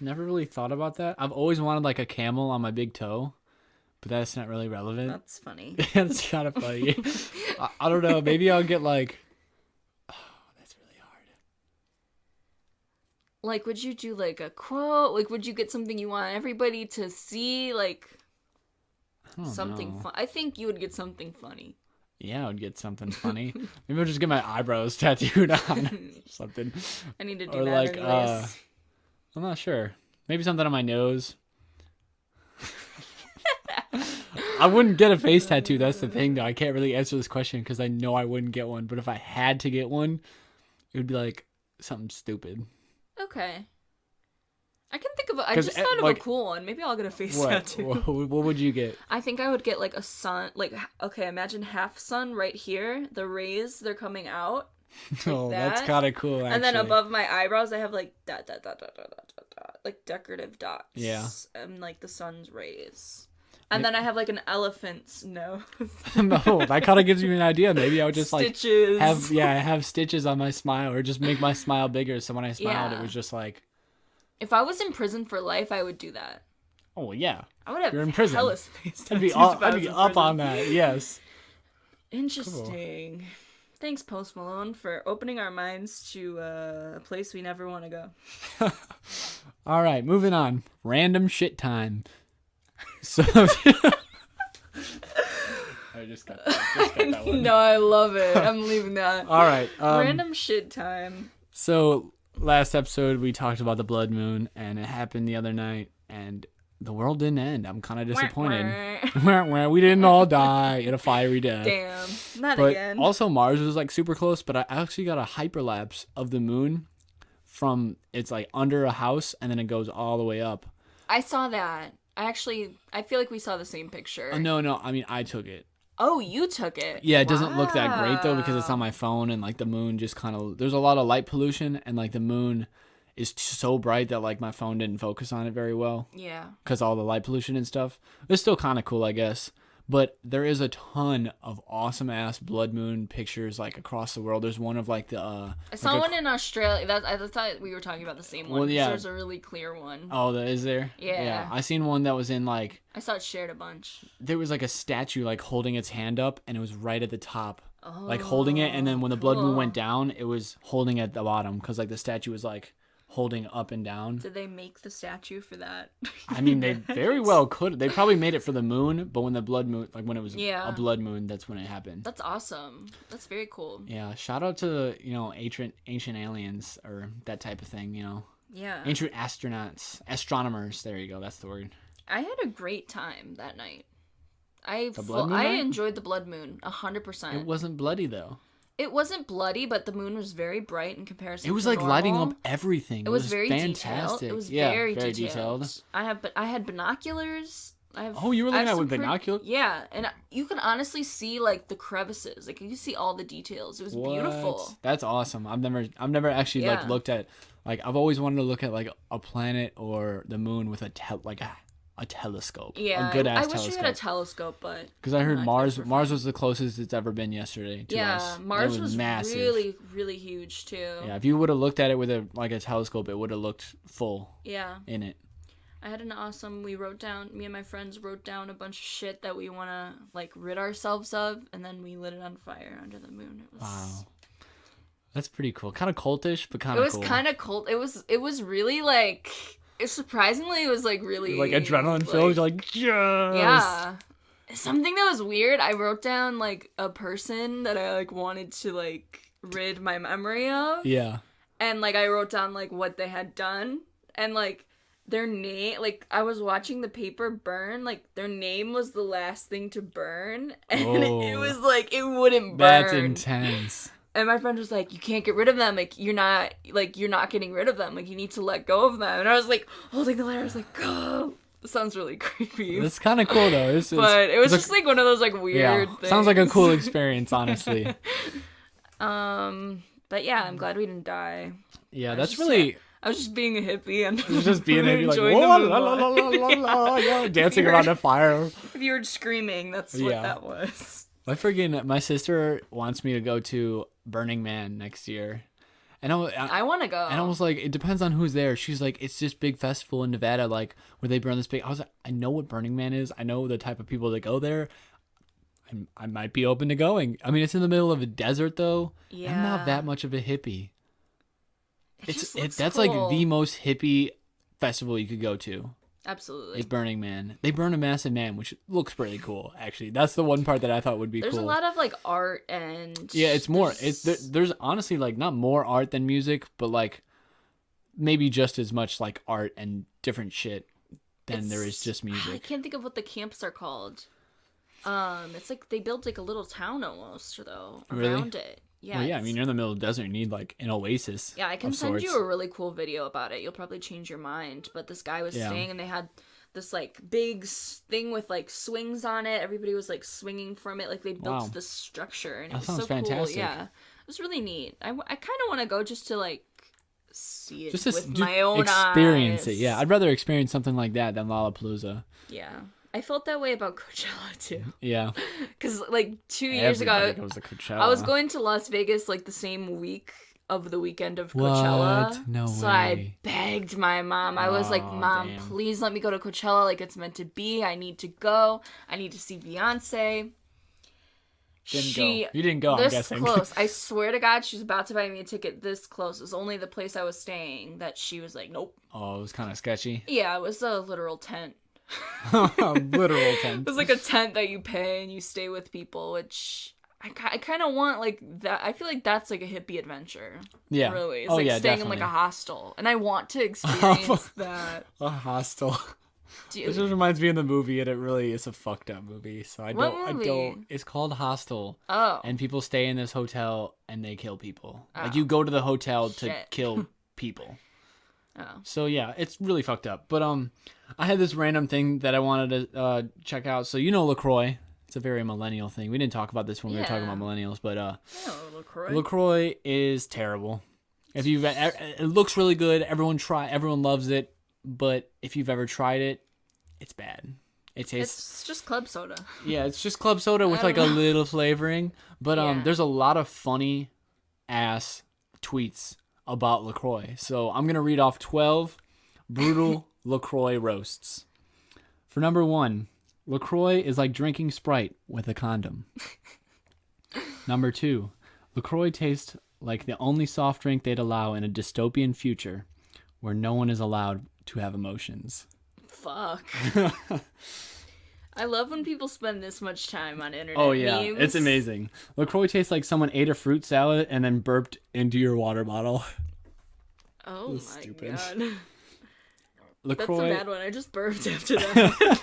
never really thought about that. I've always wanted like a camel on my big toe, but that's not really relevant. That's funny. It's kind of funny. I don't know. Maybe I'll get like. Oh, that's really hard. Like, would you do like a quote? Like, would you get something you want everybody to see? Like, something fun. I think you would get something funny. Yeah, I would get something funny. Maybe I'll just get my eyebrows tattooed on or something. I need to do or that like, anyways. I'm not sure. Maybe something on my nose. I wouldn't get a face tattoo. That's the thing, though. I can't really answer this question because I know I wouldn't get one. But if I had to get one, it would be like something stupid. Okay. I can think of I just thought of a cool one. Maybe I'll get a face tattoo. What would you get? I think I would get like a sun. Like, okay, imagine half sun right here. The rays, they're coming out. Like that's kind of cool, actually. And then above my eyebrows, I have like dot, like decorative dots. Yeah. And like the sun's rays. And then I have like an elephant's nose. No, that kind of gives you an idea. Maybe I would just stitches. have stitches on my smile, or just make my smile bigger. So when I smiled, it was just like. If I was in prison for life, I would do that. Oh yeah, I would have. You're in prison. Hella face I'd be up on that. Yes. Interesting. Cool. Thanks, Post Malone, for opening our minds to a place we never want to go. All right, moving on. Random shit time. So. I just got that one. No, I love it. I'm leaving that. All right. Random shit time. So. Last episode, we talked about the blood moon, and it happened the other night, and the world didn't end. I'm kind of disappointed. We didn't all die in a fiery death. Damn, not but again. Also, Mars was like super close, but I actually got a hyperlapse of the moon from it's like under a house, and then it goes all the way up. I saw that. I feel like we saw the same picture. No. I mean, I took it. Oh, you took it. Yeah, it doesn't look that great though because it's on my phone and like the moon just kind of there's a lot of light pollution and like the moon is so bright that like my phone didn't focus on it very well. Yeah. Because all the light pollution and stuff. It's still kind of cool, I guess. But there is a ton of awesome ass blood moon pictures like across the world. There's one of like the I saw one in Australia. I thought we were talking about the same one. Well, yeah. There's a really clear one. Oh, is there? Yeah. I seen one that was in like I saw it shared a bunch. There was like a statue like holding its hand up and it was right at the top. Oh, like holding it, and then when the blood moon went down, it was holding at the bottom because like the statue was like holding up and down. Did they make the statue for that? I mean, they very well could. They probably made it for the moon, but when the blood moon, like when it was a blood moon, that's when it happened. That's awesome. That's very cool. Yeah, shout out to ancient aliens or that type of thing. Yeah. Ancient astronomers. There you go. That's the word. I had a great time that night. I enjoyed the blood moon 100%. It wasn't bloody though. It wasn't bloody, but the moon was very bright in comparison. It was to like normal. lighting up everything. It was very fantastic. Detailed. It was very detailed. I had binoculars. You were looking at it with binoculars? Yeah, and you can honestly see like the crevices. Like you can see all the details. It was beautiful. That's awesome. I've never actually like looked at like I've always wanted to look at like a planet or the moon with a telescope. Yeah, a good ass telescope. I wish we had a telescope, but because I heard Mars was the closest it's ever been yesterday to us. Yeah, Mars was massive. really, really huge too. Yeah, if you would have looked at it with a telescope, it would have looked full. Yeah. In it. I had an awesome, me and my friends wrote down a bunch of shit that we want to, like, rid ourselves of, and then we lit it on fire under the moon. It was... Wow. That's pretty cool. Kind of cultish, but kind of cool. It was kind of cult. It was really, like, surprisingly, it was, like, really... Like, adrenaline filled, like, yes! Yeah. Something that was weird, I wrote down, like, a person that I, like, wanted to, like, rid my memory of. Yeah. And, like, I wrote down, like, what they had done, and, like, their name, like, I was watching the paper burn, like, their name was the last thing to burn, and it was, like, it wouldn't burn. That's intense. And my friend was like, you can't get rid of them, like, you're not getting rid of them, like, you need to let go of them, and I was, like, holding the letter, I was like, oh, this sounds really creepy. It's kind of cool, though. But it was just, like, one of those, like, weird things. Sounds like a cool experience, honestly. But yeah, I'm glad we didn't die. Yeah, that's really... I was just being a hippie and just being a hippie, like, whoa, la, la, la, la, la, la, dancing around a fire. If you were screaming, that's what that was. My sister wants me to go to Burning Man next year. And I want to go. And I was like, it depends on who's there. She's like, it's this big festival in Nevada, like, where they burn this big... I was like, I know what Burning Man is. I know the type of people that go there. I might be open to going. I mean, it's in the middle of a desert, though. Yeah. I'm not that much of a hippie. That's cool. Like the most hippie festival you could go to. Absolutely. It's Burning Man. They burn a massive man, which looks pretty cool, actually. That's the one part that I thought would be cool. There's a lot of, like, art and... Yeah, it's more... There's honestly, like, not more art than music, but, like, maybe just as much, like, art and different shit than there is just music. I can't think of what the camps are called. It's like they built, like, a little town almost, though, around it. Yeah, well, yeah, I mean, you're in the middle of the desert. You need, like, an oasis. Yeah, I can send you a really cool video about it. You'll probably change your mind. But this guy was staying, and they had this, like, big thing with, like, swings on it. Everybody was, like, swinging from it. Like, they built this structure, and it was so fantastic. Cool. Yeah, it was really neat. I kind of want to go just to, like, see it just with my own experience eyes. It. Yeah, I'd rather experience something like that than Lollapalooza. Yeah. I felt that way about Coachella, too. Yeah. Because, like, 2 years ago, goes to Coachella. I was going to Las Vegas, like, the same week of the weekend of Coachella. What? No so way. I begged my mom. I was like, Mom, please let me go to Coachella like it's meant to be. I need to go. I need to see Beyonce. You didn't go, I'm guessing. This close. I swear to God, she was about to buy me a ticket this close. It was only the place I was staying that she was like, nope. Oh, it was kind of sketchy? Yeah, it was a literal tent. Literal tent. It was like a tent that you pay and you stay with people, which I kind of want, like, that. I feel like that's like a hippie adventure. Yeah. Really. It's like staying definitely. In like a hostel. And I want to experience that. A hostel. This just reminds me of the movie, and it really is a fucked up movie. So I don't. It's called Hostel. Oh. And people stay in this hotel and they kill people. Oh. Like, you go to the hotel to kill people. Oh. So yeah, it's really fucked up. But I had this random thing that I wanted to check out. So you know LaCroix. It's a very millennial thing. We didn't talk about this when we were talking about millennials, but LaCroix. LaCroix is terrible. It looks really good. Everyone loves it. But if you've ever tried it, it's bad. It's just club soda. Yeah, it's just club soda with like a little flavoring. But there's a lot of funny ass tweets about LaCroix. So I'm gonna read off 12 brutal LaCroix roasts. For number 1, LaCroix is like drinking Sprite with a condom. Number 2, LaCroix tastes like the only soft drink they'd allow in a dystopian future where no one is allowed to have emotions. Fuck. I love when people spend this much time on internet memes. It's amazing. LaCroix tastes like someone ate a fruit salad and then burped into your water bottle. Oh my stupid. God. LaCroix... That's a bad one. I just burped after that.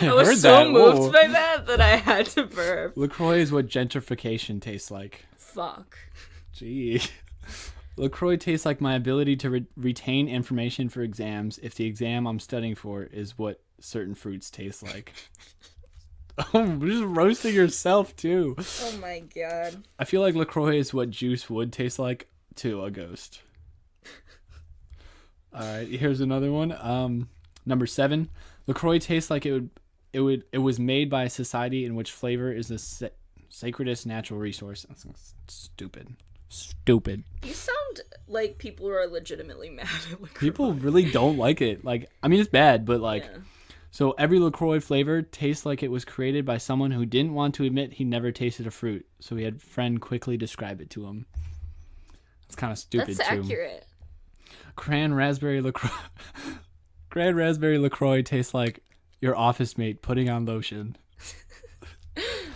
I was so moved by that I had to burp. LaCroix is what gentrification tastes like. Fuck. Gee. LaCroix tastes like my ability to retain information for exams if the exam I'm studying for is what certain fruits taste like. Oh, just roasting yourself, too. Oh, my God. I feel like LaCroix is what juice would taste like to a ghost. All right, here's another one. Number 7. LaCroix tastes like it was made by a society in which flavor is the sacredest natural resource. That's stupid. You sound like people are legitimately mad at LaCroix. People really don't like it. Like, I mean, it's bad, but like, so every LaCroix flavor tastes like it was created by someone who didn't want to admit he never tasted a fruit. So he had a friend quickly describe it to him. It's kind of stupid, That's too. accurate. Cran raspberry LaCroix tastes like your office mate putting on lotion.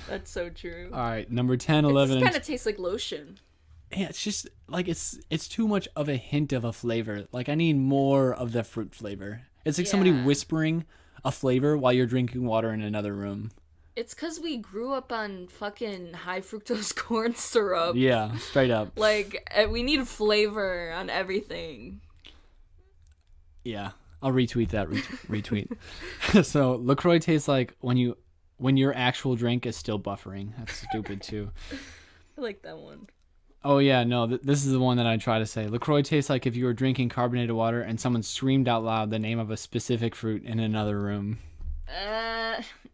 That's so true. All right, number 10, 11. It kind of tastes like lotion. Yeah, it's just like it's too much of a hint of a flavor. Like, I need more of the fruit flavor. It's like somebody whispering a flavor while you're drinking water in another room. It's because we grew up on fucking high fructose corn syrup. Yeah, straight up. Like, we need flavor on everything. Yeah, I'll retweet that. Retweet. So LaCroix tastes like when your actual drink is still buffering. That's stupid too. I like that one. Oh yeah, no, this is the one that I try to say. LaCroix tastes like if you were drinking carbonated water and someone screamed out loud the name of a specific fruit in another room.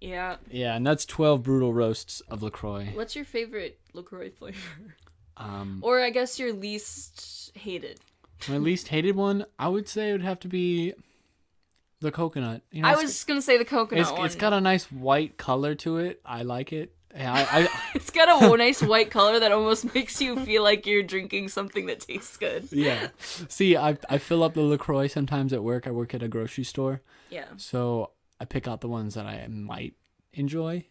Yeah. Yeah, and that's 12 brutal roasts of LaCroix. What's your favorite LaCroix flavor? Or I guess your least hated. My least hated one, I would say it would have to be the coconut. You know, I was just going to say the coconut one. It's got a nice white color to it. I like it. It's got a nice white color that almost makes you feel like you're drinking something that tastes good. Yeah. See, I fill up the LaCroix sometimes at work. I work at a grocery store. Yeah. So I pick out the ones that I might enjoy,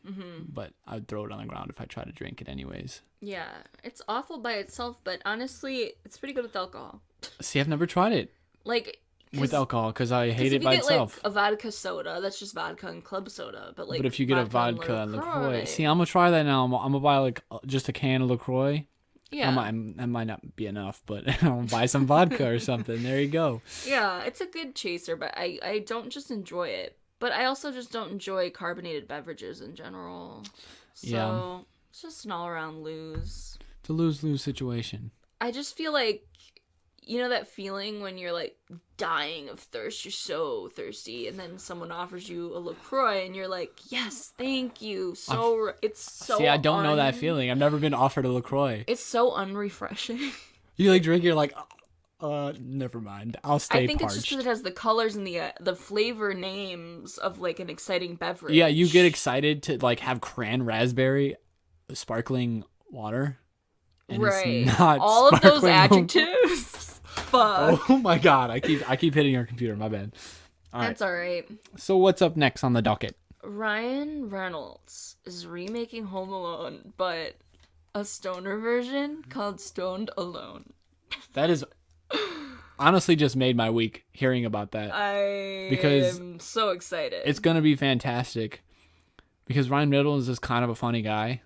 but I'd throw it on the ground if I try to drink it anyways. Yeah. It's awful by itself, but honestly, it's pretty good with alcohol. See, I've never tried it. Like... with alcohol, because I hate it by itself. Like, a vodka soda, that's just vodka and club soda. But if you get a vodka and LaCroix... See, I'm going to try that now. I'm going to buy like just a can of LaCroix. Yeah. That might not be enough, but I'll buy some vodka or something. There you go. Yeah, it's a good chaser, but I don't just enjoy it. But I also just don't enjoy carbonated beverages in general. So it's just an all-around lose. It's a lose-lose situation. I just feel like, you know that feeling when you're like dying of thirst, you're so thirsty, and then someone offers you a LaCroix and you're like, yes, thank you. It's so See, I don't know that feeling. I've never been offered a LaCroix. It's so unrefreshing. You like drink, you're like, never mind. I'll stay parched. I think it's just because it has the colors and the flavor names of like an exciting beverage. Yeah, you get excited to like have cran raspberry sparkling water. And right. It's not all of those adjectives. Fuck. Oh my god, I keep hitting your computer, my bad. That's all right. So what's up next on the docket? Ryan Reynolds is remaking Home Alone, but a stoner version called Stoned Alone. That is honestly just made my week hearing about that. Because I'm so excited. It's gonna be fantastic. Because Ryan Reynolds is kind of a funny guy.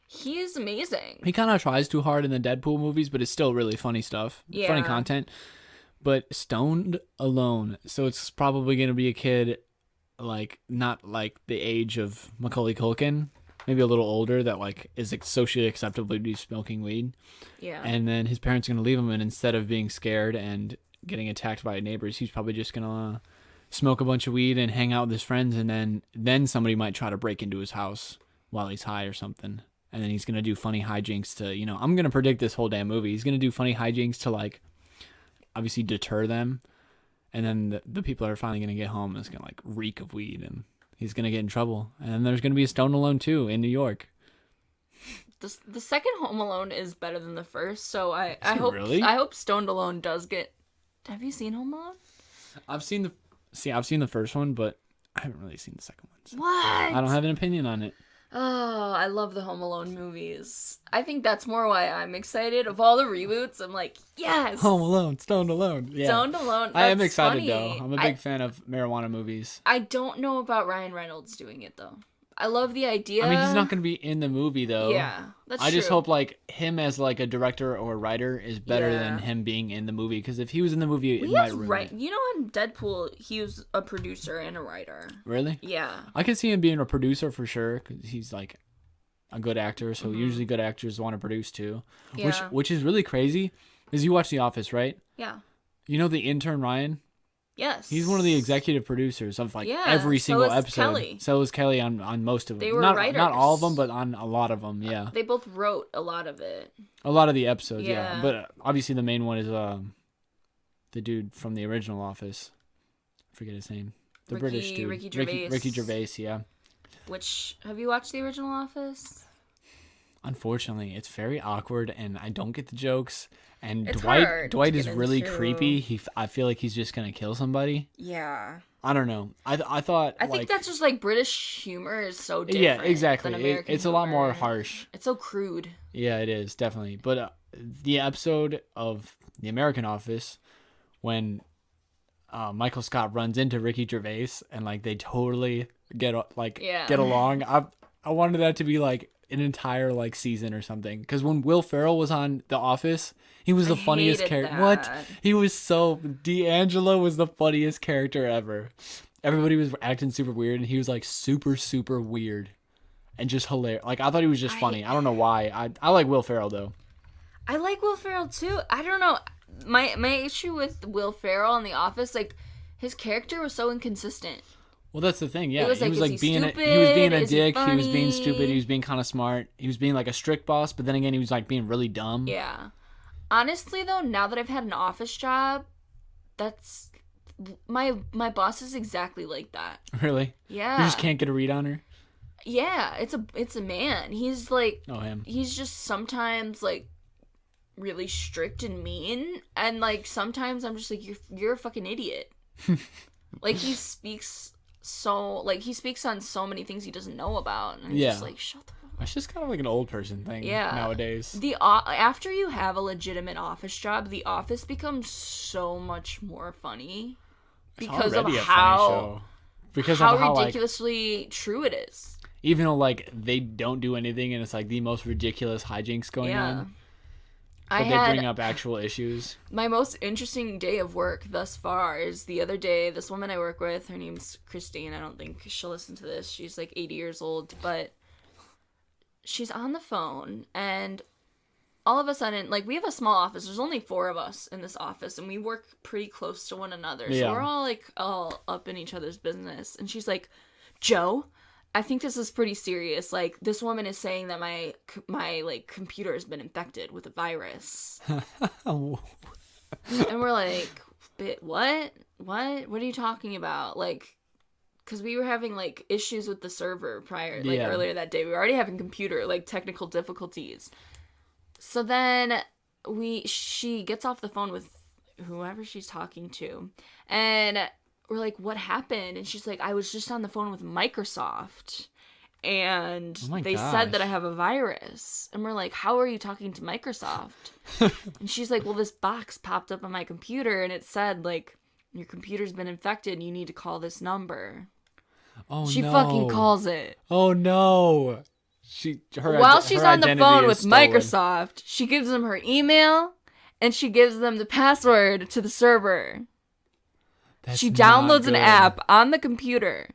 He is amazing. He kind of tries too hard in the Deadpool movies, but it's still really funny stuff. Yeah. Funny content. But Stoned Alone. So it's probably going to be a kid, like, not like the age of Macaulay Culkin. Maybe a little older that, like, is socially acceptable to be smoking weed. Yeah. And then his parents are going to leave him, and instead of being scared and getting attacked by neighbors, he's probably just going to smoke a bunch of weed and hang out with his friends, and then somebody might try to break into his house while he's high or something. And then he's going to do funny hijinks to, I'm going to predict this whole damn movie. He's going to do funny hijinks to, like, obviously deter them. And then the people are finally going to get home and it's going to, like, reek of weed. And he's going to get in trouble. And then there's going to be a Stone Alone 2 in New York. The second Home Alone is better than the first. So I hope Stoned Alone does get... Have you seen Home Alone? I've seen the first one, but I haven't really seen the second one. So what? I don't have an opinion on it. Oh, I love the Home Alone movies. I think that's more why I'm excited. Of all the reboots, I'm like, yes! Home Alone, Stoned Alone. Yeah. Stoned Alone. I am excited, though. I'm a big fan of marijuana movies. I don't know about Ryan Reynolds doing it, though. I love the idea. I mean, he's not going to be in the movie, though. Yeah, that's true. I just hope, like, him as, like, a director or a writer is better than him being in the movie. Because if he was in the movie, it might ruin it. You know, in Deadpool, he was a producer and a writer. Really? Yeah. I could see him being a producer for sure. Because he's, like, a good actor. So usually good actors want to produce, too. Yeah. Which is really crazy. Because you watch The Office, right? Yeah. You know the intern, Ryan? Yes. He's one of the executive producers of like every single episode. Kelly. So is Kelly on most of them. They were writers. Not all of them, but on a lot of them, yeah. They both wrote a lot of it. A lot of the episodes, yeah. Yeah. But obviously the main one is the dude from the original Office. I forget his name. The British dude. Ricky Gervais. Ricky Gervais, yeah. Which, have you watched the original Office? Unfortunately, it's very awkward, and I don't get the jokes. And It's Dwight is get really into. creepy. I feel like he's just gonna kill somebody. Yeah. I don't know. I thought. I think that's just like British humor is so different. Yeah, exactly. Than American It's a lot more humor. harsh. It's so crude. Yeah, it is definitely. But the episode of the American Office when Michael Scott runs into Ricky Gervais and like they totally get along. I wanted that to be like an entire like season or something, because when Will Ferrell was on The Office, he was the funniest character. What? He was D'Angelo was the funniest character ever. Everybody was acting super weird, and he was like super weird and just hilarious. Like I thought he was just funny. I don't know why. I like Will Ferrell though. I like Will Ferrell too. I don't know. My issue with Will Ferrell in The Office, like his character was so inconsistent. Well, that's the thing. Yeah, he was being a dick. He was being stupid. He was being kind of smart. He was being like a strict boss, but then again, he was like being really dumb. Yeah. Honestly, though, now that I've had an office job, that's my boss is exactly like that. Really? Yeah. You just can't get a read on her. Yeah, it's a man. He's like, him. He's just sometimes like really strict and mean, and like sometimes I'm just like, you're a fucking idiot. Like he speaks on so many things he doesn't know about, and I'm just like, shut the fuck up. It's just kind of like an old person thing nowadays. After you have a legitimate office job, The Office becomes so much more funny because of how ridiculously true it is. Even though like they don't do anything and it's like the most ridiculous hijinks going on. But they bring up actual issues. My most interesting day of work thus far is the other day. This woman I work with, her name's Christine. I don't think she'll listen to this. She's like 80 years old, but she's on the phone, and all of a sudden, like, we have a small office. There's only 4 of us in this office, and we work pretty close to one another. So we're all up in each other's business. And she's like, Joe, I think this is pretty serious. Like, this woman is saying that my like computer has been infected with a virus. And we're like, what? What are you talking about? Like, because we were having like issues with the server earlier that day. We were already having computer like technical difficulties. So then she gets off the phone with whoever she's talking to, and we're like, what happened? And she's like, I was just on the phone with Microsoft, and they said that I have a virus. And we're like, how are you talking to Microsoft? And she's like, well, this box popped up on my computer, and it said, like, your computer's been infected, you need to call this number. She fucking calls it. Oh, no. While she's on the phone with Microsoft, she gives them her email, and she gives them the password to the server. She downloads an app on the computer.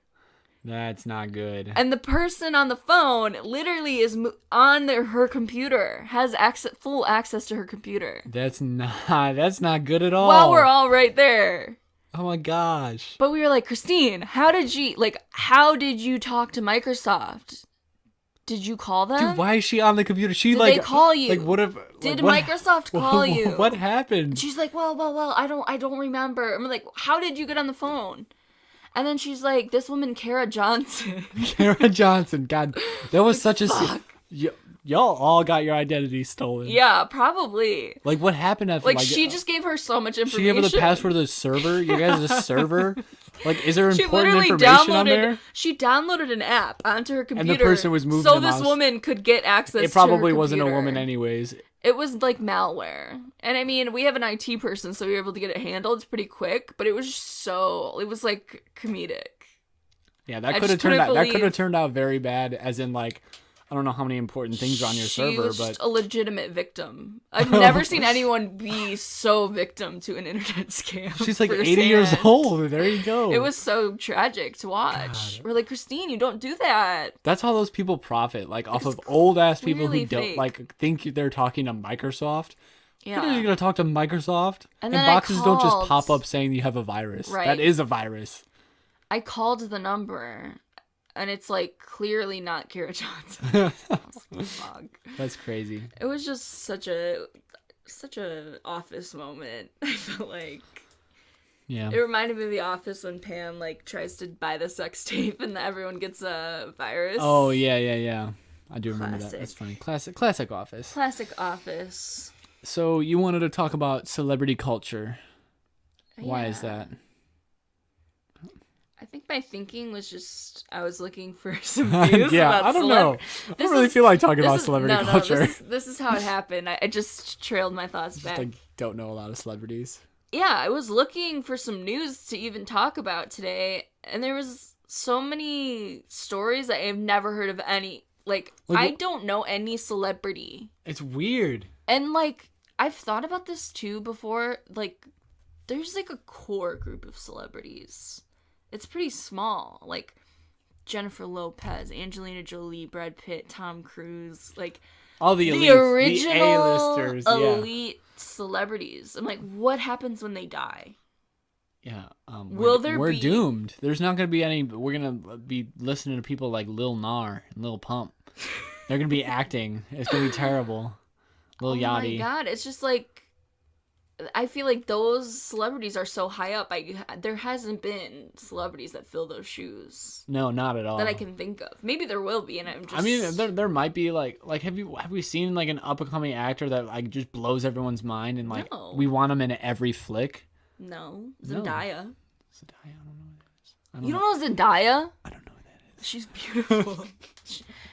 That's not good. And the person on the phone literally is on her computer, has full access to her computer. That's not good at all. While we're all right there. Oh my gosh. But we were like, Christine, how did you talk to Microsoft? Did you call them? Dude, why is she on the computer? Did they call you? Like, what if? Did Microsoft call you? What happened? She's like, well, I don't remember. I'm like, how did you get on the phone? And then she's like, this woman, Kara Johnson. Kara Johnson. God, that was such a... Y'all all got your identity stolen. Yeah, probably. Like, what happened after... Like, she just gave her so much information. She gave her the password of the server? You guys' server? Like, is there important information on there? She downloaded an app onto her computer. And the person was moving so this woman could get access to her computer. It probably wasn't a woman anyways. It was, like, malware. And, I mean, we have an IT person, so we were able to get it handled pretty quick. But it was it was, like, comedic. Yeah, that could have turned out very bad, as in, like... I don't know how many important things are on your server, but... She was a legitimate victim. I've never seen anyone be so victim to an internet scam. She's like 80 years old. There you go. It was so tragic to watch. We're like, Christine, you don't do that. That's how those people profit, like off of old-ass people who don't, like, think they're talking to Microsoft. Yeah. What are you going to talk to Microsoft? And boxes don't just pop up saying you have a virus. Right. That is a virus. I called the number, and it's like clearly not Kara Johnson. That's crazy. It was just such a office moment. I felt like. Yeah. It reminded me of The Office when Pam like tries to buy the sex tape and everyone gets a virus. Oh yeah. I do remember that. That's funny. Classic Office. Classic Office. So you wanted to talk about celebrity culture. Why is that? I think my thinking was just I was looking for some news about I don't know. I don't really feel like talking about celebrity culture. This is how it happened. I just trailed my thoughts back. I don't know a lot of celebrities. Yeah, I was looking for some news to even talk about today, and there was so many stories that I've never heard of any. Like I don't know any celebrity. It's weird. And, like, I've thought about this, too, before. Like, there's, like, a core group of celebrities. It's pretty small. Like, Jennifer Lopez, Angelina Jolie, Brad Pitt, Tom Cruise. Like, all the original the A-listers, elite celebrities. I'm like, what happens when they die? Yeah. We're doomed. There's not going to be any... We're going to be listening to people like Lil Nar and Lil Pump. They're going to be acting. It's going to be terrible. Lil Yachty. Oh my God. It's just like... I feel like those celebrities are so high up. There hasn't been celebrities that fill those shoes. No, not at all. That I can think of. Maybe there will be, and I'm just... I mean, there might be like have we seen like an up and coming actor that like just blows everyone's mind and like we want him in every flick? No, Zendaya. No. Zendaya, I don't know who that is. You don't know Zendaya? I don't know who that is. She's beautiful.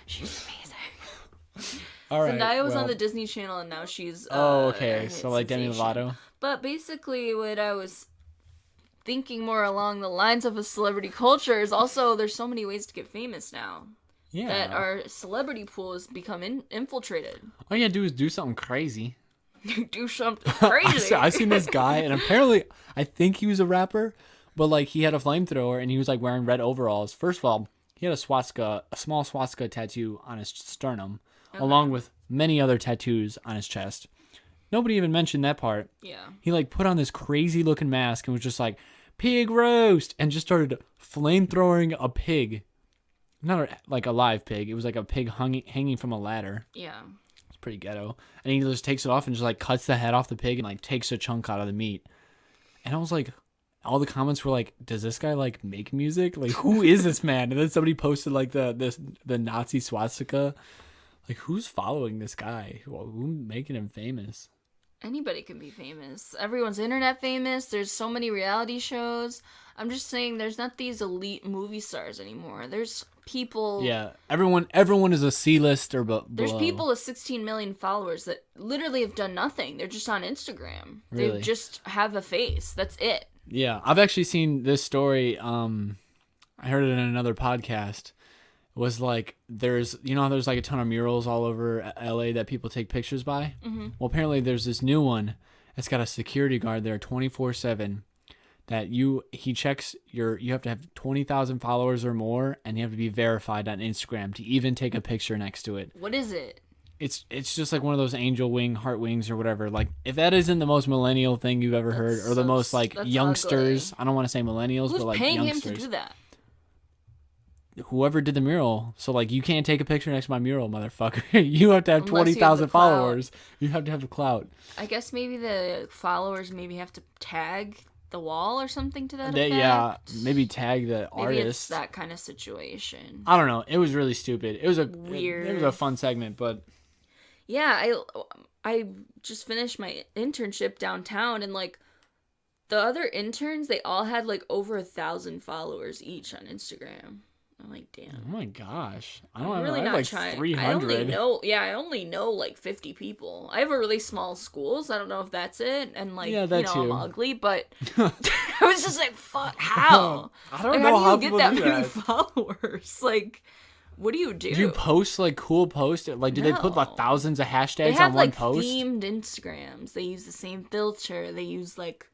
She's amazing. All right. Zendaya was on the Disney Channel, and now she's. Okay. So like Demi Lovato. But basically, what I was thinking more along the lines of a celebrity culture is also there's so many ways to get famous now. Yeah. That our celebrity pool has become infiltrated. All you gotta do is do something crazy. Do something crazy. I seen this guy, and apparently, I think he was a rapper, but like he had a flamethrower, and he was like wearing red overalls. First of all, he had a small swastika tattoo on his sternum, along with many other tattoos on his chest. Nobody even mentioned that part. Yeah. He like put on this crazy looking mask and was just like, pig roast, and just started flamethrowing a pig. Not like a live pig. It was like a pig hanging from a ladder. Yeah. It's pretty ghetto. And he just takes it off and just like cuts the head off the pig and like takes a chunk out of the meat. And I was like, all the comments were like, does this guy like make music? Like, who is this man? And then somebody posted like the Nazi swastika. Like, who's following this guy? Who's making him famous? Anybody can be famous. Everyone's internet famous. There's so many reality shows. I'm just saying there's not these elite movie stars anymore. There's people... Yeah, everyone is a C-lister, but there's people with 16 million followers that literally have done nothing. They're just on Instagram. Really? They just have a face. That's it. Yeah, I've actually seen this story. I heard it in another podcast. Was like there's like a ton of murals all over LA that people take pictures by. Mm-hmm. Well, apparently there's this new one that's got a security guard there 24/7 that he checks you have to have 20,000 followers or more, and you have to be verified on Instagram to even take a picture next to it. What is it? It's just like one of those angel wing, heart wings or whatever. Like if that isn't the most millennial thing you've ever heard, or the most like youngsters. Ugly. I don't want to say millennials, but like youngsters. Who's paying him to do that? Whoever did the mural. So like you can't take a picture next to my mural, motherfucker. You have to have 20,000 followers. You have to have the clout. I guess maybe the followers have to tag the wall or something to that effect. Yeah, maybe tag the artist. Maybe it's that kind of situation. I don't know. It was really stupid. It was weird. It was a fun segment, but yeah, I just finished my internship downtown, and like the other interns, they all had like over 1,000 followers each on Instagram. I'm like, damn. Oh my gosh. I don't really know. Not like trying. 300. I only know like 50 people. I have a really small school, so I don't know if that's it. And like, I'm ugly, but I was just like, fuck, how? I don't know how do you get that many followers? Like, what do you do? Do you post like cool posts? Like, do they put like thousands of hashtags on one post? They have like themed Instagrams. They use the same filter. They use like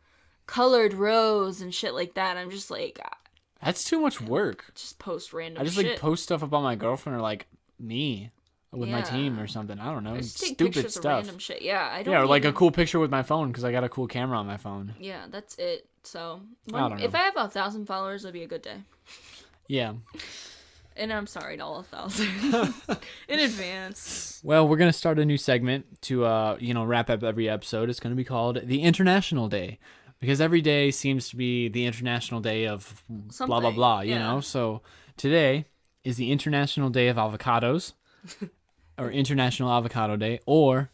colored rows and shit like that. I'm just like... That's too much work. Just post random shit. I just like post stuff about my girlfriend or like me. with my team or something. I don't know. Just take Stupid pictures stuff. Of random shit. Yeah, I don't. Yeah, or like a cool picture with my phone because I got a cool camera on my phone. Yeah, that's it. So I don't know. If I have 1,000 followers, it'll be a good day. Yeah. And I'm sorry to all 1,000 in advance. Well, we're gonna start a new segment to wrap up every episode. It's gonna be called the International Day, because every day seems to be the International Day of Something, blah blah blah. You yeah. know, so today is the International Day of Avocados, or International Avocado Day, or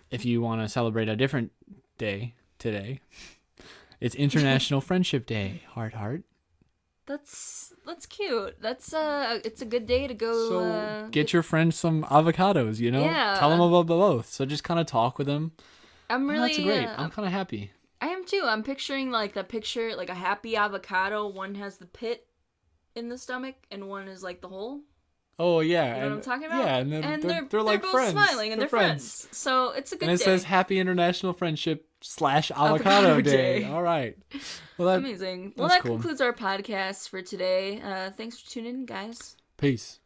if you want to celebrate a different day today, it's International Friendship Day. Heart, heart. That's cute. It's a good day to go. So get your friends some avocados, you know? Yeah. Tell them about both. So just kind of talk with them. I'm really. That's great. I'm kind of happy. I am too. I'm picturing like the picture, like a happy avocado. One has the pit in the stomach, and one is like the hole. Oh yeah. You know what I'm talking about? Yeah, and they're like both friends. smiling, and they're friends. So it's a good day. And it says Happy International Friendship / Avocado Day. All right. Well, amazing. Well, that concludes our podcast for today. Thanks for tuning in, guys. Peace.